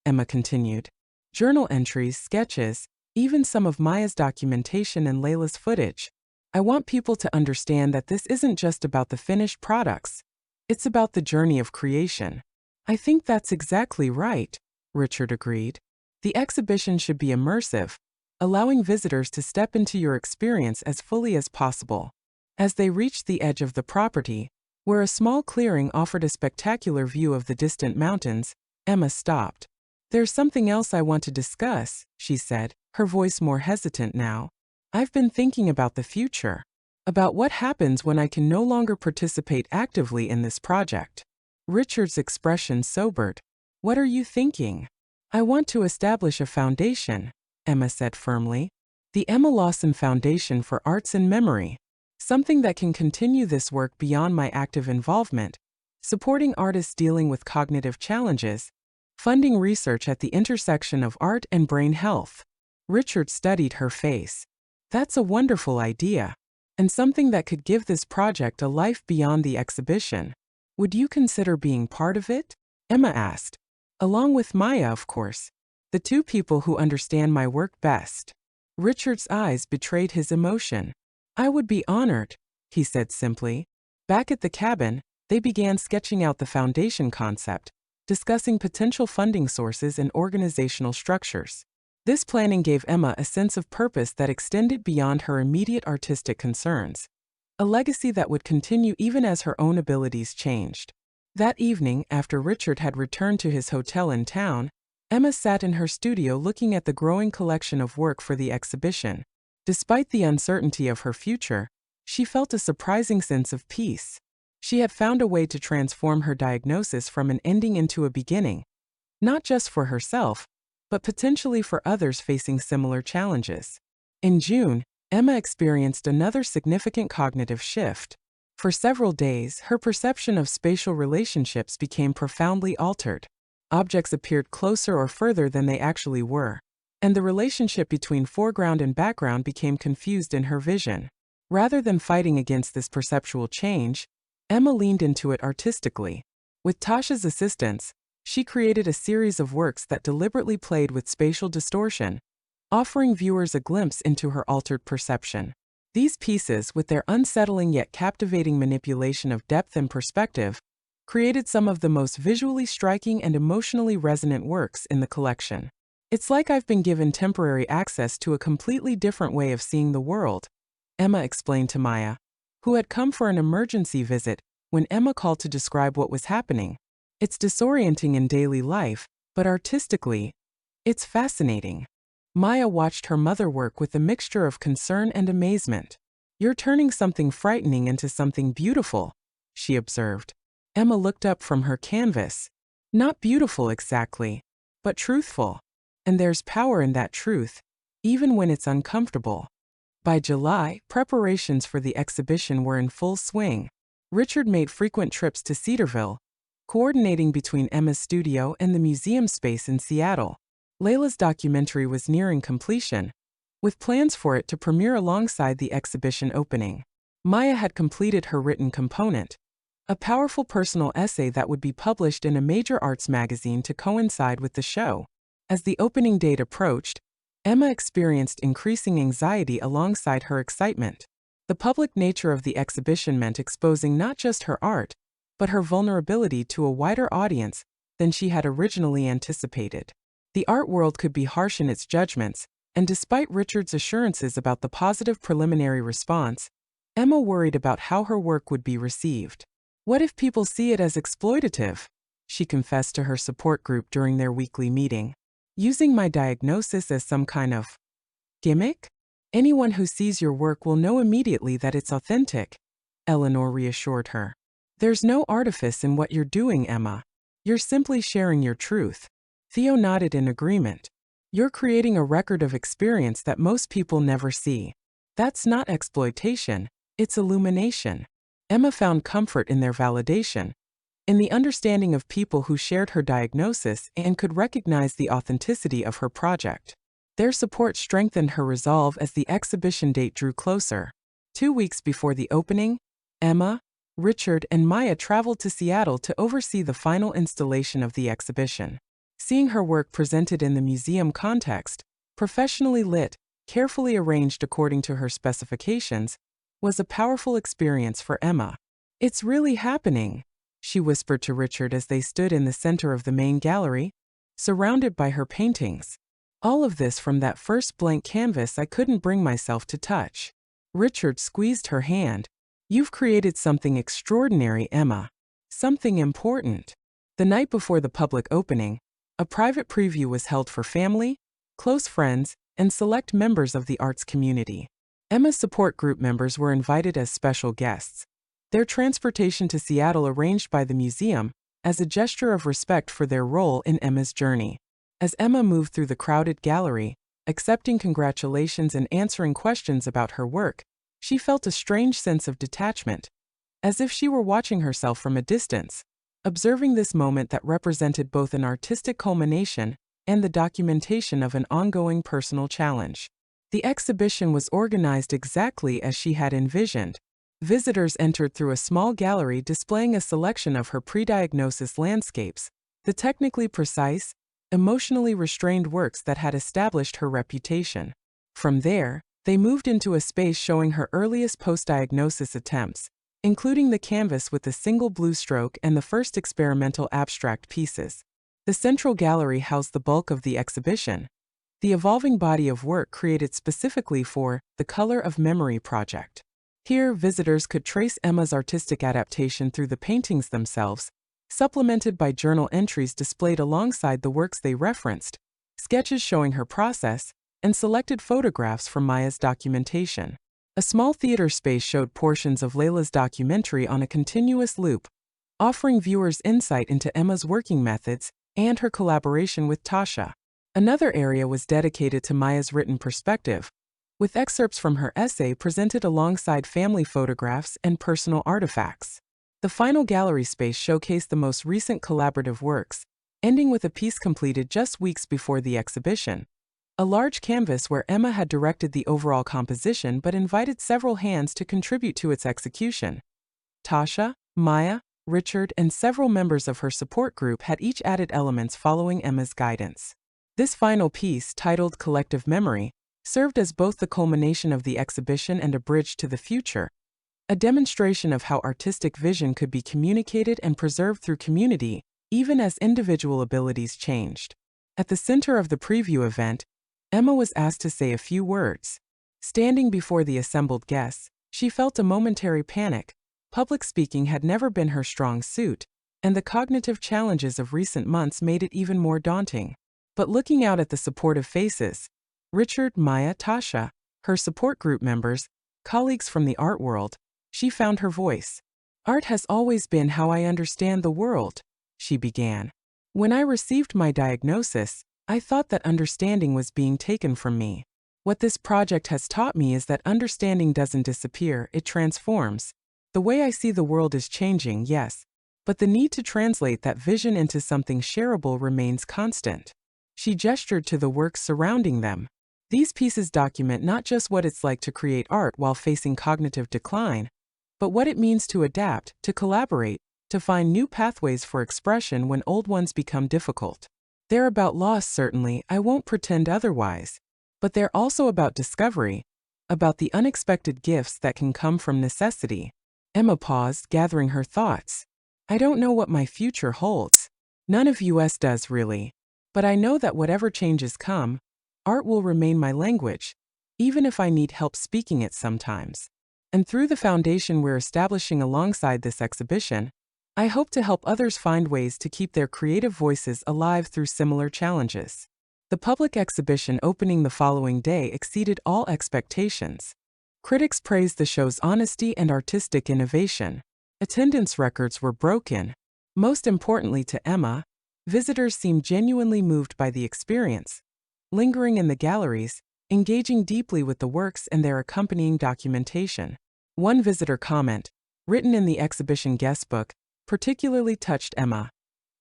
Emma continued. "Journal entries, sketches, even some of Maya's documentation and Layla's footage. I want people to understand that this isn't just about the finished products. It's about the journey of creation." "I think that's exactly right," Richard agreed. "The exhibition should be immersive, allowing visitors to step into your experience as fully as possible." As they reached the edge of the property, where a small clearing offered a spectacular view of the distant mountains, Emma stopped. "There's something else I want to discuss," she said, her voice more hesitant now. "I've been thinking about the future, about what happens when I can no longer participate actively in this project." Richard's expression sobered. "What are you thinking?" "I want to establish a foundation," Emma said firmly. "The Emma Lawson Foundation for Arts and Memory. Something that can continue this work beyond my active involvement, supporting artists dealing with cognitive challenges, funding research at the intersection of art and brain health." Richard studied her face. "That's a wonderful idea, and something that could give this project a life beyond the exhibition. Would you consider being part of it?" Emma asked. "Along with Maya, of course, the two people who understand my work best." Richard's eyes betrayed his emotion. "I would be honored," he said simply. Back at the cabin, they began sketching out the foundation concept, discussing potential funding sources and organizational structures. This planning gave Emma a sense of purpose that extended beyond her immediate artistic concerns, a legacy that would continue even as her own abilities changed. That evening, after Richard had returned to his hotel in town, Emma sat in her studio looking at the growing collection of work for the exhibition. Despite the uncertainty of her future, she felt a surprising sense of peace. She had found a way to transform her diagnosis from an ending into a beginning, not just for herself, but potentially for others facing similar challenges. In June, Emma experienced another significant cognitive shift. For several days, her perception of spatial relationships became profoundly altered. Objects appeared closer or further than they actually were, and the relationship between foreground and background became confused in her vision. Rather than fighting against this perceptual change, Emma leaned into it artistically. With Tasha's assistance, she created a series of works that deliberately played with spatial distortion, offering viewers a glimpse into her altered perception. These pieces, with their unsettling yet captivating manipulation of depth and perspective, created some of the most visually striking and emotionally resonant works in the collection. "It's like I've been given temporary access to a completely different way of seeing the world," Emma explained to Maya, who had come for an emergency visit when Emma called to describe what was happening. It's disorienting in daily life, but artistically, it's fascinating. Maya watched her mother work with a mixture of concern and amazement. You're turning something frightening into something beautiful, she observed. Emma looked up from her canvas. Not beautiful exactly, but truthful. And there's power in that truth, even when it's uncomfortable. By July, preparations for the exhibition were in full swing. Richard made frequent trips to Cedarville, coordinating between Emma's studio and the museum space in Seattle. Layla's documentary was nearing completion, with plans for it to premiere alongside the exhibition opening. Maya had completed her written component, a powerful personal essay that would be published in a major arts magazine to coincide with the show. As the opening date approached, Emma experienced increasing anxiety alongside her excitement. The public nature of the exhibition meant exposing not just her art, but her vulnerability to a wider audience than she had originally anticipated. The art world could be harsh in its judgments, and despite Richard's assurances about the positive preliminary response, Emma worried about how her work would be received. What if people see it as exploitative? She confessed to her support group during their weekly meeting. Using my diagnosis as some kind of gimmick? Anyone who sees your work will know immediately that it's authentic, Eleanor reassured her. There's no artifice in what you're doing, Emma. You're simply sharing your truth. Theo nodded in agreement. You're creating a record of experience that most people never see. That's not exploitation, it's illumination. Emma found comfort in their validation, in the understanding of people who shared her diagnosis and could recognize the authenticity of her project. Their support strengthened her resolve as the exhibition date drew closer. 2 weeks before the opening, Emma, Richard, and Maya traveled to Seattle to oversee the final installation of the exhibition. Seeing her work presented in the museum context, professionally lit, carefully arranged according to her specifications, was a powerful experience for Emma. It's really happening, she whispered to Richard as they stood in the center of the main gallery, surrounded by her paintings. All of this from that first blank canvas I couldn't bring myself to touch. Richard squeezed her hand. You've created something extraordinary, Emma. Something important. The night before the public opening, a private preview was held for family, close friends, and select members of the arts community. Emma's support group members were invited as special guests. Their transportation to Seattle arranged by the museum as a gesture of respect for their role in Emma's journey. As Emma moved through the crowded gallery, accepting congratulations and answering questions about her work, she felt a strange sense of detachment, as if she were watching herself from a distance, observing this moment that represented both an artistic culmination and the documentation of an ongoing personal challenge. The exhibition was organized exactly as she had envisioned. Visitors entered through a small gallery displaying a selection of her pre-diagnosis landscapes, the technically precise, emotionally restrained works that had established her reputation. From there, they moved into a space showing her earliest post-diagnosis attempts, including the canvas with a single blue stroke and the first experimental abstract pieces. The central gallery housed the bulk of the exhibition, the evolving body of work created specifically for the Color of Memory project. Here, visitors could trace Emma's artistic adaptation through the paintings themselves, supplemented by journal entries displayed alongside the works they referenced, sketches showing her process, and selected photographs from Maya's documentation. A small theater space showed portions of Layla's documentary on a continuous loop, offering viewers insight into Emma's working methods and her collaboration with Tasha. Another area was dedicated to Maya's written perspective, with excerpts from her essay presented alongside family photographs and personal artifacts. The final gallery space showcased the most recent collaborative works, ending with a piece completed just weeks before the exhibition. A large canvas where Emma had directed the overall composition but invited several hands to contribute to its execution. Tasha, Maya, Richard, and several members of her support group had each added elements following Emma's guidance. This final piece, titled Collective Memory, served as both the culmination of the exhibition and a bridge to the future, a demonstration of how artistic vision could be communicated and preserved through community, even as individual abilities changed. At the center of the preview event, Emma was asked to say a few words. Standing before the assembled guests, she felt a momentary panic, Public speaking had never been her strong suit, and the cognitive challenges of recent months made it even more daunting. But looking out at the supportive faces, Richard, Maya, Tasha, her support group members, colleagues from the art world, she found her voice. Art has always been how I understand the world, she began. When I received my diagnosis, I thought that understanding was being taken from me. What this project has taught me is that understanding doesn't disappear, it transforms. The way I see the world is changing, yes, but the need to translate that vision into something shareable remains constant. She gestured to the works surrounding them. These pieces document not just what it's like to create art while facing cognitive decline, but what it means to adapt, to collaborate, to find new pathways for expression when old ones become difficult. They're about loss, certainly, I won't pretend otherwise, but they're also about discovery, about the unexpected gifts that can come from necessity. Emma paused, gathering her thoughts. I don't know what my future holds. None of us does, really. But I know that whatever changes come, art will remain my language, even if I need help speaking it sometimes. And through the foundation we're establishing alongside this exhibition, I hope to help others find ways to keep their creative voices alive through similar challenges. The public exhibition opening the following day exceeded all expectations. Critics praised the show's honesty and artistic innovation. Attendance records were broken. Most importantly to Emma, visitors seemed genuinely moved by the experience, lingering in the galleries, engaging deeply with the works and their accompanying documentation. One visitor comment, written in the exhibition guestbook, particularly touched Emma.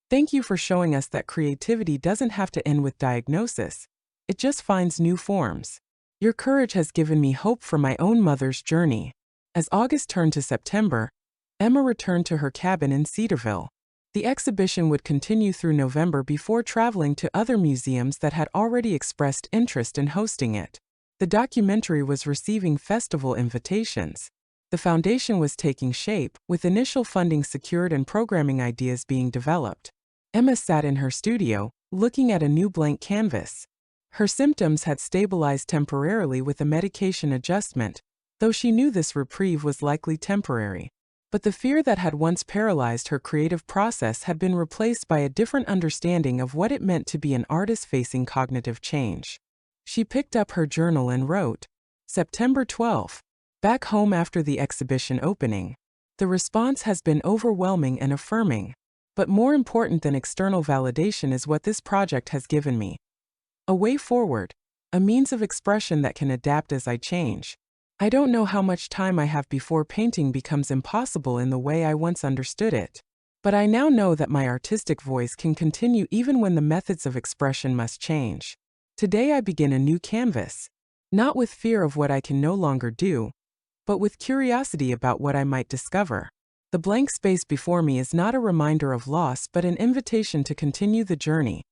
Thank you for showing us that creativity doesn't have to end with diagnosis. It just finds new forms. Your courage has given me hope for my own mother's journey. As August turned to September, Emma returned to her cabin in Cedarville. The exhibition would continue through November before traveling to other museums that had already expressed interest in hosting it. The documentary was receiving festival invitations. The foundation was taking shape, with initial funding secured and programming ideas being developed. Emma sat in her studio, looking at a new blank canvas. Her symptoms had stabilized temporarily with a medication adjustment, though she knew this reprieve was likely temporary. But the fear that had once paralyzed her creative process had been replaced by a different understanding of what it meant to be an artist facing cognitive change. She picked up her journal and wrote, September 12. Back home after the exhibition opening. The response has been overwhelming and affirming. But more important than external validation is what this project has given me. A way forward, a means of expression that can adapt as I change. I don't know how much time I have before painting becomes impossible in the way I once understood it. But I now know that my artistic voice can continue even when the methods of expression must change. Today I begin a new canvas. Not with fear of what I can no longer do, but with curiosity about what I might discover. The blank space before me is not a reminder of loss but an invitation to continue the journey.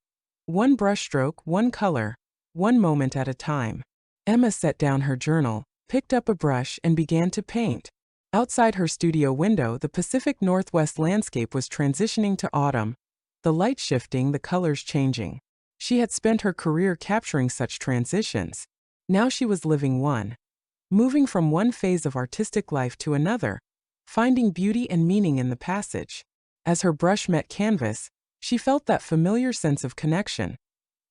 One brushstroke, one color, one moment at a time. Emma set down her journal, picked up a brush and began to paint. Outside her studio window, the Pacific Northwest landscape was transitioning to autumn, the light shifting, the colors changing. She had spent her career capturing such transitions. Now she was living one. Moving from one phase of artistic life to another, finding beauty and meaning in the passage. As her brush met canvas, she felt that familiar sense of connection,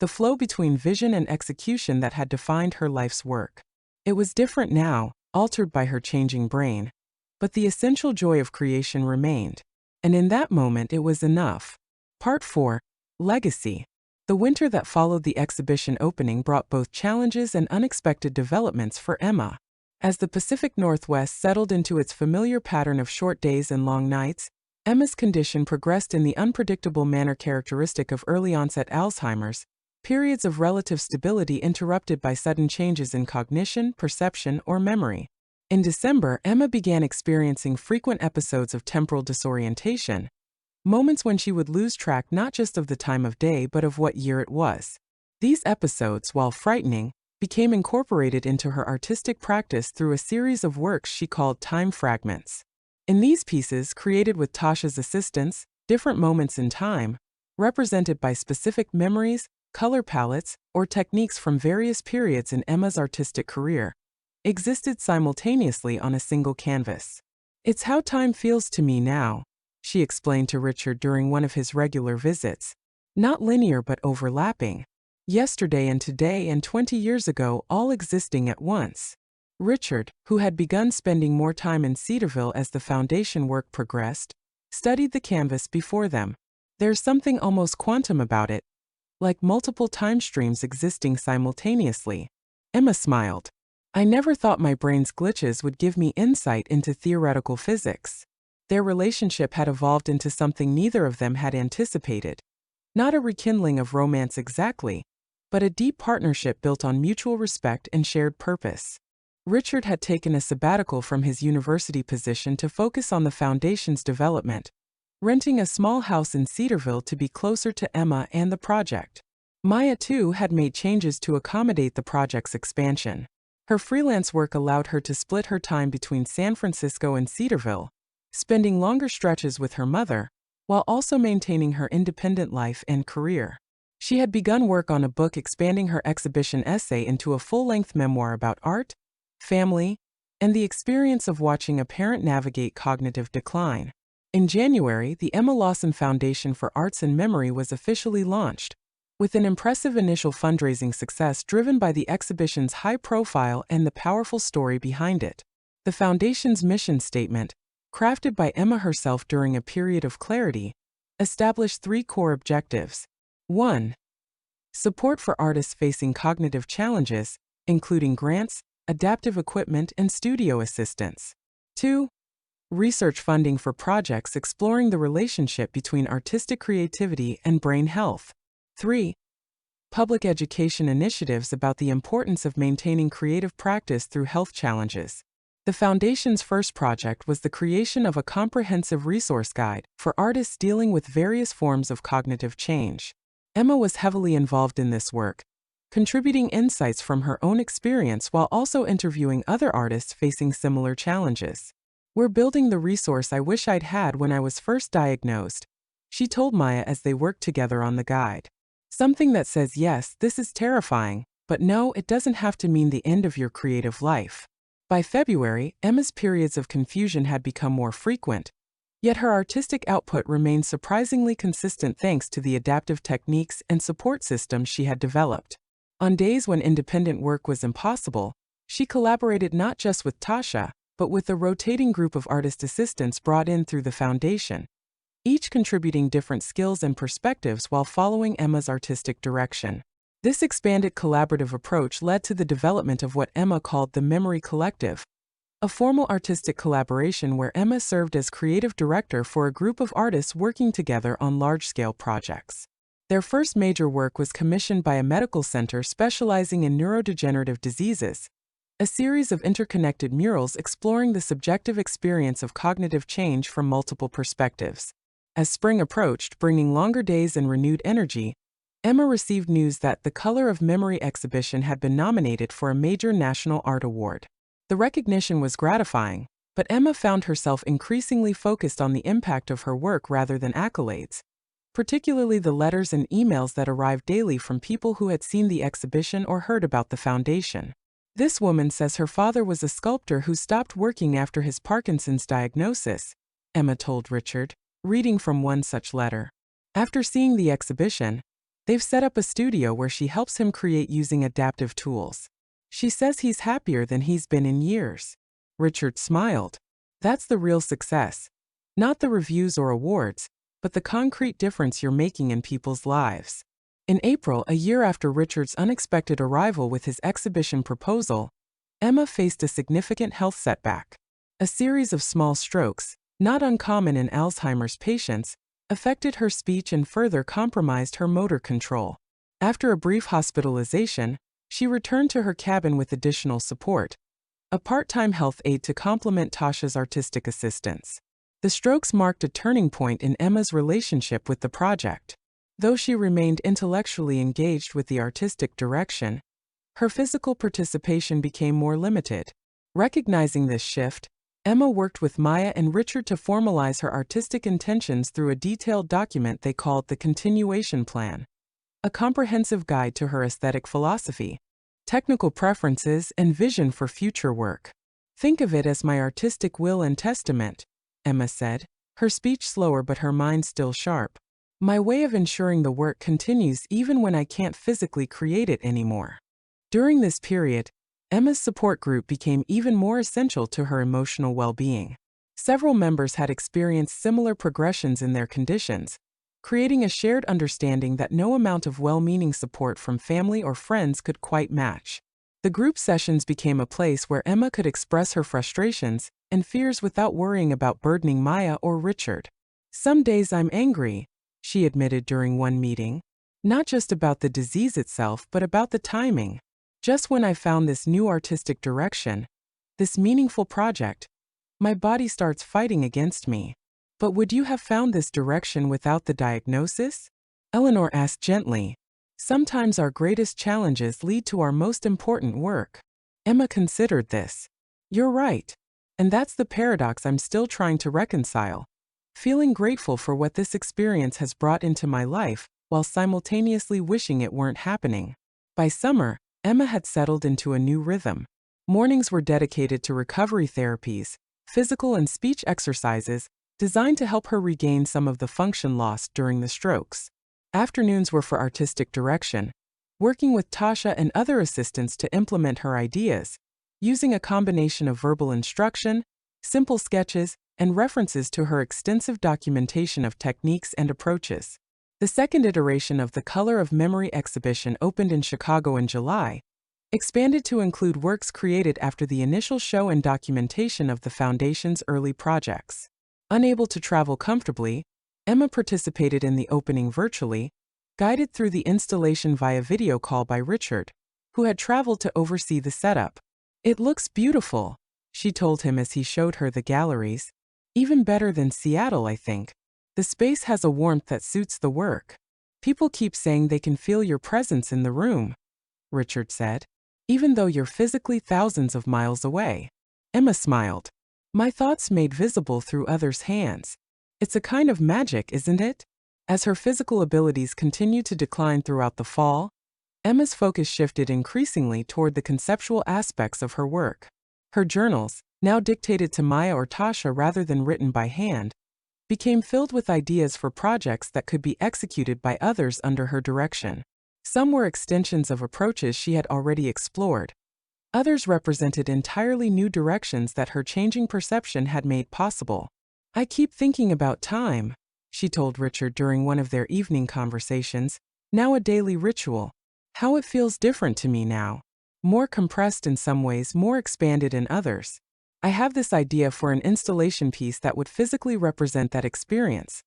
the flow between vision and execution that had defined her life's work. It was different now, altered by her changing brain, but the essential joy of creation remained. And in that moment it was enough. Part 4. Legacy. The winter that followed the exhibition opening brought both challenges and unexpected developments for Emma. As the Pacific Northwest settled into its familiar pattern of short days and long nights, Emma's condition progressed in the unpredictable manner characteristic of early-onset Alzheimer's, periods of relative stability interrupted by sudden changes in cognition, perception, or memory. In December, Emma began experiencing frequent episodes of temporal disorientation, moments when she would lose track not just of the time of day but of what year it was. These episodes, while frightening, became incorporated into her artistic practice through a series of works she called time fragments. In these pieces, created with Tasha's assistance, different moments in time, represented by specific memories, color palettes, or techniques from various periods in Emma's artistic career, existed simultaneously on a single canvas. It's how time feels to me now, she explained to Richard during one of his regular visits. Not linear but overlapping. Yesterday and today and 20 years ago all existing at once. Richard, who had begun spending more time in Cedarville as the foundation work progressed, studied the canvas before them. There's something almost quantum about it, like multiple time streams existing simultaneously. Emma smiled. I never thought my brain's glitches would give me insight into theoretical physics. Their relationship had evolved into something neither of them had anticipated. Not a rekindling of romance exactly, but a deep partnership built on mutual respect and shared purpose. Richard had taken a sabbatical from his university position to focus on the foundation's development, renting a small house in Cedarville to be closer to Emma and the project. Maya, too, had made changes to accommodate the project's expansion. Her freelance work allowed her to split her time between San Francisco and Cedarville, spending longer stretches with her mother, while also maintaining her independent life and career. She had begun work on a book expanding her exhibition essay into a full-length memoir about art, family, and the experience of watching a parent navigate cognitive decline. In January, the Emma Lawson Foundation for Arts and Memory was officially launched, with an impressive initial fundraising success driven by the exhibition's high profile and the powerful story behind it. The foundation's mission statement, crafted by Emma herself during a period of clarity, established 3 core objectives. 1. Support for artists facing cognitive challenges, including grants, adaptive equipment, and studio assistance. 2. Research funding for projects exploring the relationship between artistic creativity and brain health. 3. Public education initiatives about the importance of maintaining creative practice through health challenges. The Foundation's first project was the creation of a comprehensive resource guide for artists dealing with various forms of cognitive change. Emma was heavily involved in this work, contributing insights from her own experience while also interviewing other artists facing similar challenges. We're building the resource I wish I'd had when I was first diagnosed, she told Maya as they worked together on the guide. Something that says, yes, this is terrifying, but no, it doesn't have to mean the end of your creative life. By February, Emma's periods of confusion had become more frequent, yet her artistic output remained surprisingly consistent thanks to the adaptive techniques and support systems she had developed. On days when independent work was impossible, she collaborated not just with Tasha, but with a rotating group of artist assistants brought in through the foundation, each contributing different skills and perspectives while following Emma's artistic direction. This expanded collaborative approach led to the development of what Emma called the Memory Collective, a formal artistic collaboration where Emma served as creative director for a group of artists working together on large-scale projects. Their first major work was commissioned by a medical center specializing in neurodegenerative diseases, a series of interconnected murals exploring the subjective experience of cognitive change from multiple perspectives. As spring approached, bringing longer days and renewed energy, Emma received news that the Color of Memory exhibition had been nominated for a major national art award. The recognition was gratifying, but Emma found herself increasingly focused on the impact of her work rather than accolades, particularly the letters and emails that arrived daily from people who had seen the exhibition or heard about the foundation. This woman says her father was a sculptor who stopped working after his Parkinson's diagnosis, Emma told Richard, reading from one such letter. After seeing the exhibition, they've set up a studio where she helps him create using adaptive tools. She says he's happier than he's been in years. Richard smiled. That's the real success. Not the reviews or awards, but the concrete difference you're making in people's lives. In April, a year after Richard's unexpected arrival with his exhibition proposal, Emma faced a significant health setback. A series of small strokes, not uncommon in Alzheimer's patients, affected her speech and further compromised her motor control. After a brief hospitalization, she returned to her cabin with additional support, a part-time health aide to complement Tasha's artistic assistance. The strokes marked a turning point in Emma's relationship with the project. Though she remained intellectually engaged with the artistic direction, her physical participation became more limited. Recognizing this shift, Emma worked with Maya and Richard to formalize her artistic intentions through a detailed document they called the Continuation Plan, a comprehensive guide to her aesthetic philosophy, technical preferences, and vision for future work. Think of it as my artistic will and testament, Emma said, her speech slower but her mind still sharp. My way of ensuring the work continues even when I can't physically create it anymore. During this period, Emma's support group became even more essential to her emotional well-being. Several members had experienced similar progressions in their conditions, creating a shared understanding that no amount of well-meaning support from family or friends could quite match. The group sessions became a place where Emma could express her frustrations and fears without worrying about burdening Maya or Richard. Some days I'm angry, she admitted during one meeting, not just about the disease itself but about the timing. Just when I found this new artistic direction, this meaningful project, my body starts fighting against me. But would you have found this direction without the diagnosis? Eleanor asked gently. Sometimes our greatest challenges lead to our most important work. Emma considered this. You're right. And that's the paradox I'm still trying to reconcile. Feeling grateful for what this experience has brought into my life, while simultaneously wishing it weren't happening. By summer, Emma had settled into a new rhythm. Mornings were dedicated to recovery therapies, physical and speech exercises, designed to help her regain some of the function lost during the strokes. Afternoons were for artistic direction, working with Tasha and other assistants to implement her ideas, using a combination of verbal instruction, simple sketches, and references to her extensive documentation of techniques and approaches. The second iteration of the Color of Memory exhibition opened in Chicago in July, expanded to include works created after the initial show and documentation of the Foundation's early projects. Unable to travel comfortably, Emma participated in the opening virtually, guided through the installation via video call by Richard, who had traveled to oversee the setup. It looks beautiful, she told him as he showed her the galleries. Even better than Seattle, I think. The space has a warmth that suits the work. People keep saying they can feel your presence in the room, Richard said, even though you're physically thousands of miles away. Emma smiled. My thoughts made visible through others' hands. It's a kind of magic, isn't it? As her physical abilities continued to decline throughout the fall, Emma's focus shifted increasingly toward the conceptual aspects of her work. Her journals, now dictated to Maya or Tasha rather than written by hand, became filled with ideas for projects that could be executed by others under her direction. Some were extensions of approaches she had already explored. Others represented entirely new directions that her changing perception had made possible. I keep thinking about time, she told Richard during one of their evening conversations, now a daily ritual. How it feels different to me now. More compressed in some ways, more expanded in others. I have this idea for an installation piece that would physically represent that experience.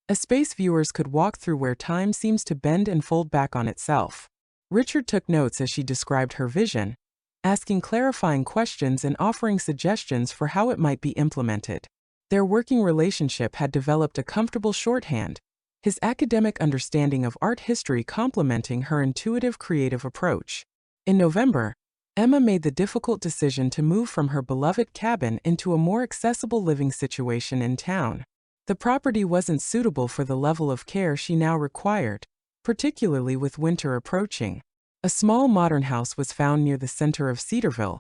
A space viewers could walk through where time seems to bend and fold back on itself. Richard took notes as she described her vision, asking clarifying questions and offering suggestions for how it might be implemented. Their working relationship had developed a comfortable shorthand, his academic understanding of art history complementing her intuitive creative approach. In November, Emma made the difficult decision to move from her beloved cabin into a more accessible living situation in town. The property wasn't suitable for the level of care she now required, particularly with winter approaching. A small modern house was found near the center of Cedarville,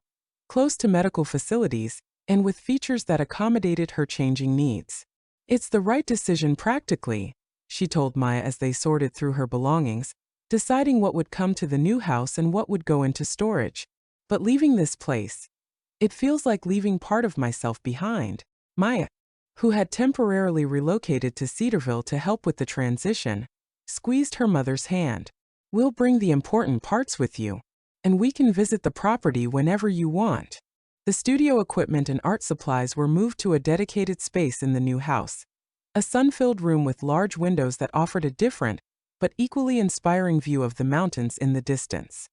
close to medical facilities, and with features that accommodated her changing needs. It's the right decision practically, she told Maya as they sorted through her belongings, deciding what would come to the new house and what would go into storage. But leaving this place, it feels like leaving part of myself behind. Maya, who had temporarily relocated to Cedarville to help with the transition, squeezed her mother's hand. We'll bring the important parts with you, and we can visit the property whenever you want. The studio equipment and art supplies were moved to a dedicated space in the new house, a sun-filled room with large windows that offered a different, but equally inspiring view of the mountains in the distance.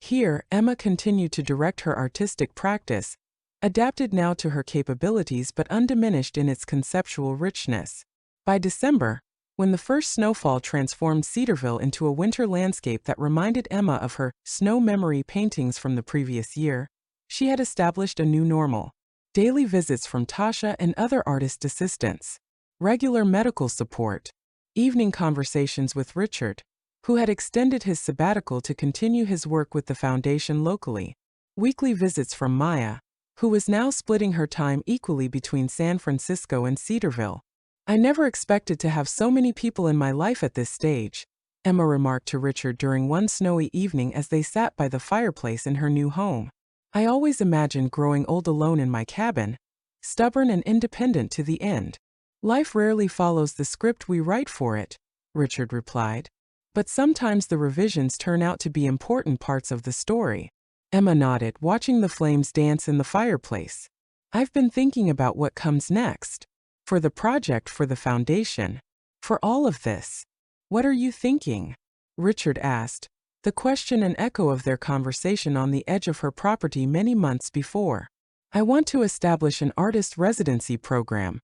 Here, Emma continued to direct her artistic practice, adapted now to her capabilities but undiminished in its conceptual richness. By December, when the first snowfall transformed Cedarville into a winter landscape that reminded Emma of her snow memory paintings from the previous year, she had established a new normal. Daily visits from Tasha and other artist assistants, regular medical support, evening conversations with Richard, who had extended his sabbatical to continue his work with the foundation locally, weekly visits from Maya, who was now splitting her time equally between San Francisco and Cedarville. "I never expected to have so many people in my life at this stage," Emma remarked to Richard during one snowy evening as they sat by the fireplace in her new home. "I always imagined growing old alone in my cabin, stubborn and independent to the end." "Life rarely follows the script we write for it," Richard replied. "But sometimes the revisions turn out to be important parts of the story." Emma nodded, watching the flames dance in the fireplace. "I've been thinking about what comes next. For the project, for the foundation, for all of this." "What are you thinking?" Richard asked, the question an echo of their conversation on the edge of her property many months before. "I want to establish an artist residency program,"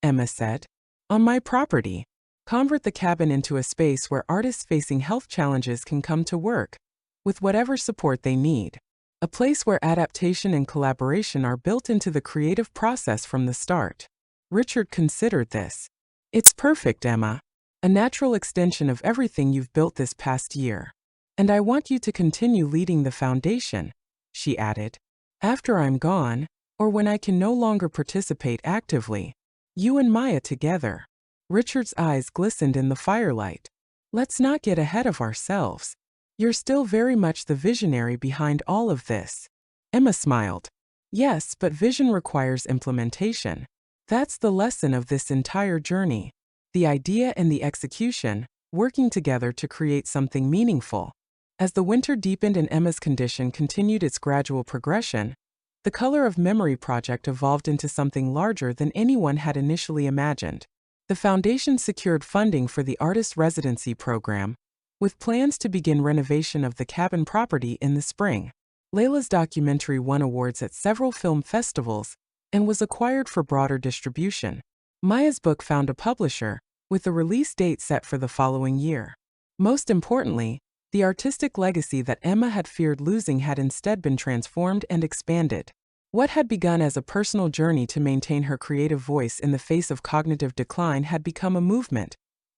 Emma said. "On my property. Convert the cabin into a space where artists facing health challenges can come to work, with whatever support they need. A place where adaptation and collaboration are built into the creative process from the start." Richard considered this. "It's perfect, Emma. A natural extension of everything you've built this past year. And I want you to continue leading the foundation," she added. "After I'm gone, or when I can no longer participate actively. You and Maya together." Richard's eyes glistened in the firelight. "Let's not get ahead of ourselves. You're still very much the visionary behind all of this." Emma smiled. "Yes, but vision requires implementation. That's the lesson of this entire journey. The idea and the execution, working together to create something meaningful." As the winter deepened and Emma's condition continued its gradual progression, the Color of Memory project evolved into something larger than anyone had initially imagined. The foundation secured funding for the artist residency program, with plans to begin renovation of the cabin property in the spring. Layla's documentary won awards at several film festivals and was acquired for broader distribution. Maya's book found a publisher, with a release date set for the following year. Most importantly, the artistic legacy that Emma had feared losing had instead been transformed and expanded. What had begun as a personal journey to maintain her creative voice in the face of cognitive decline had become a movement,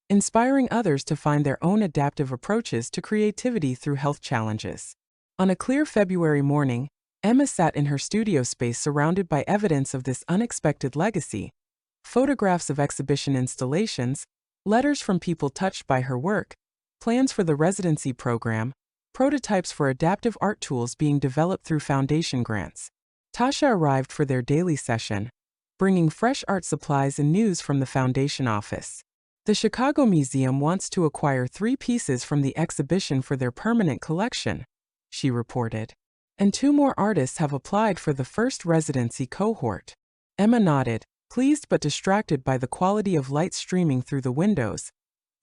inspiring others to find their own adaptive approaches to creativity through health challenges. On a clear February morning, Emma sat in her studio space surrounded by evidence of this unexpected legacy: photographs of exhibition installations, letters from people touched by her work, plans for the residency program, prototypes for adaptive art tools being developed through foundation grants. Tasha arrived for their daily session, bringing fresh art supplies and news from the foundation office. "The Chicago Museum wants to acquire 3 pieces from the exhibition for their permanent collection," she reported. "And 2 more artists have applied for the first residency cohort." Emma nodded, pleased but distracted by the quality of light streaming through the windows,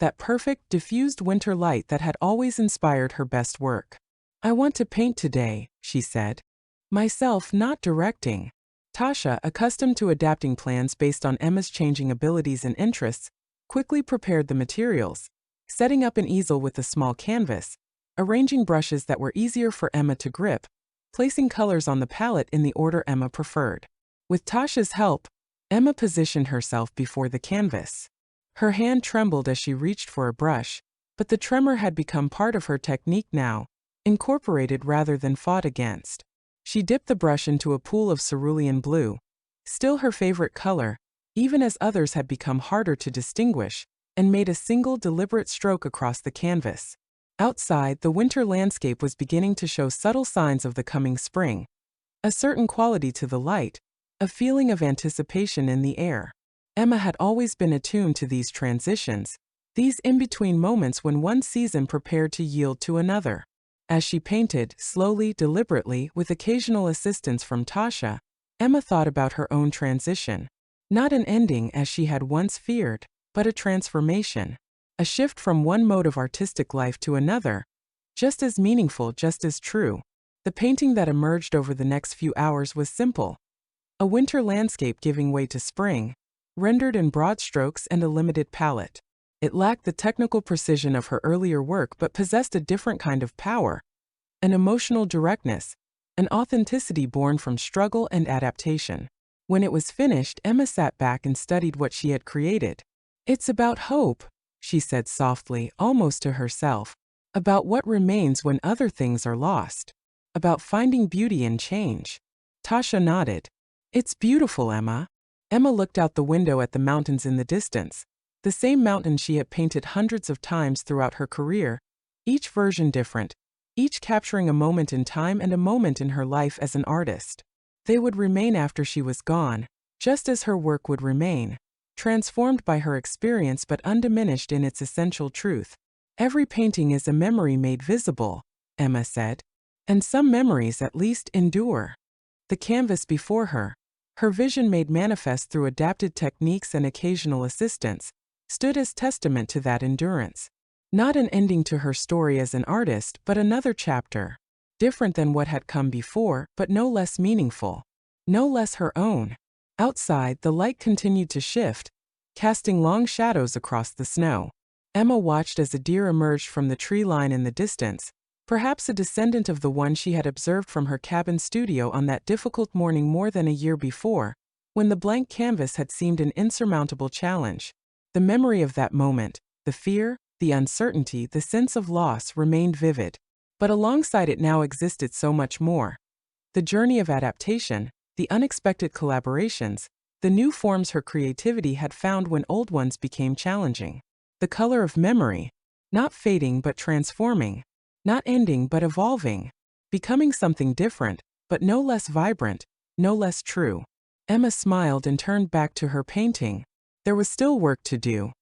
that perfect, diffused winter light that had always inspired her best work. "I want to paint today," she said. "Myself, not directing." Tasha, accustomed to adapting plans based on Emma's changing abilities and interests, quickly prepared the materials, setting up an easel with a small canvas, arranging brushes that were easier for Emma to grip, placing colors on the palette in the order Emma preferred. With Tasha's help, Emma positioned herself before the canvas. Her hand trembled as she reached for a brush, but the tremor had become part of her technique now, incorporated rather than fought against. She dipped the brush into a pool of cerulean blue, still her favorite color, even as others had become harder to distinguish, and made a single deliberate stroke across the canvas. Outside, the winter landscape was beginning to show subtle signs of the coming spring, a certain quality to the light, a feeling of anticipation in the air. Emma had always been attuned to these transitions, these in-between moments when one season prepared to yield to another. As she painted, slowly, deliberately, with occasional assistance from Tasha, Emma thought about her own transition. Not an ending as she had once feared, but a transformation. A shift from one mode of artistic life to another, just as meaningful, just as true. The painting that emerged over the next few hours was simple. A winter landscape giving way to spring, rendered in broad strokes and a limited palette. It lacked the technical precision of her earlier work but possessed a different kind of power, an emotional directness, an authenticity born from struggle and adaptation. When it was finished, Emma sat back and studied what she had created. "It's about hope," she said softly, almost to herself, "about what remains when other things are lost, about finding beauty in change." Tasha nodded. It's beautiful, Emma. Emma looked out the window at the mountains in the distance, the same mountain she had painted hundreds of times throughout her career, each version different, each capturing a moment in time and a moment in her life as an artist. They would remain after she was gone, just as her work would remain, transformed by her experience but undiminished in its essential truth. Every painting is a memory made visible, Emma said. And some memories at least endure. The canvas before her, her vision made manifest through adapted techniques and occasional assistance, stood as testament to that endurance. Not an ending to her story as an artist, but another chapter. Different than what had come before, but no less meaningful. No less her own. Outside, the light continued to shift, casting long shadows across the snow. Emma watched as a deer emerged from the tree line in the distance, perhaps a descendant of the one she had observed from her cabin studio on that difficult morning more than a year before, when the blank canvas had seemed an insurmountable challenge. The memory of that moment, the fear, the uncertainty, the sense of loss remained vivid. But alongside it now existed so much more. The journey of adaptation, the unexpected collaborations, the new forms her creativity had found when old ones became challenging. The color of memory, not fading but transforming, not ending but evolving, becoming something different, but no less vibrant, no less true. Emma smiled and turned back to her painting. There was still work to do,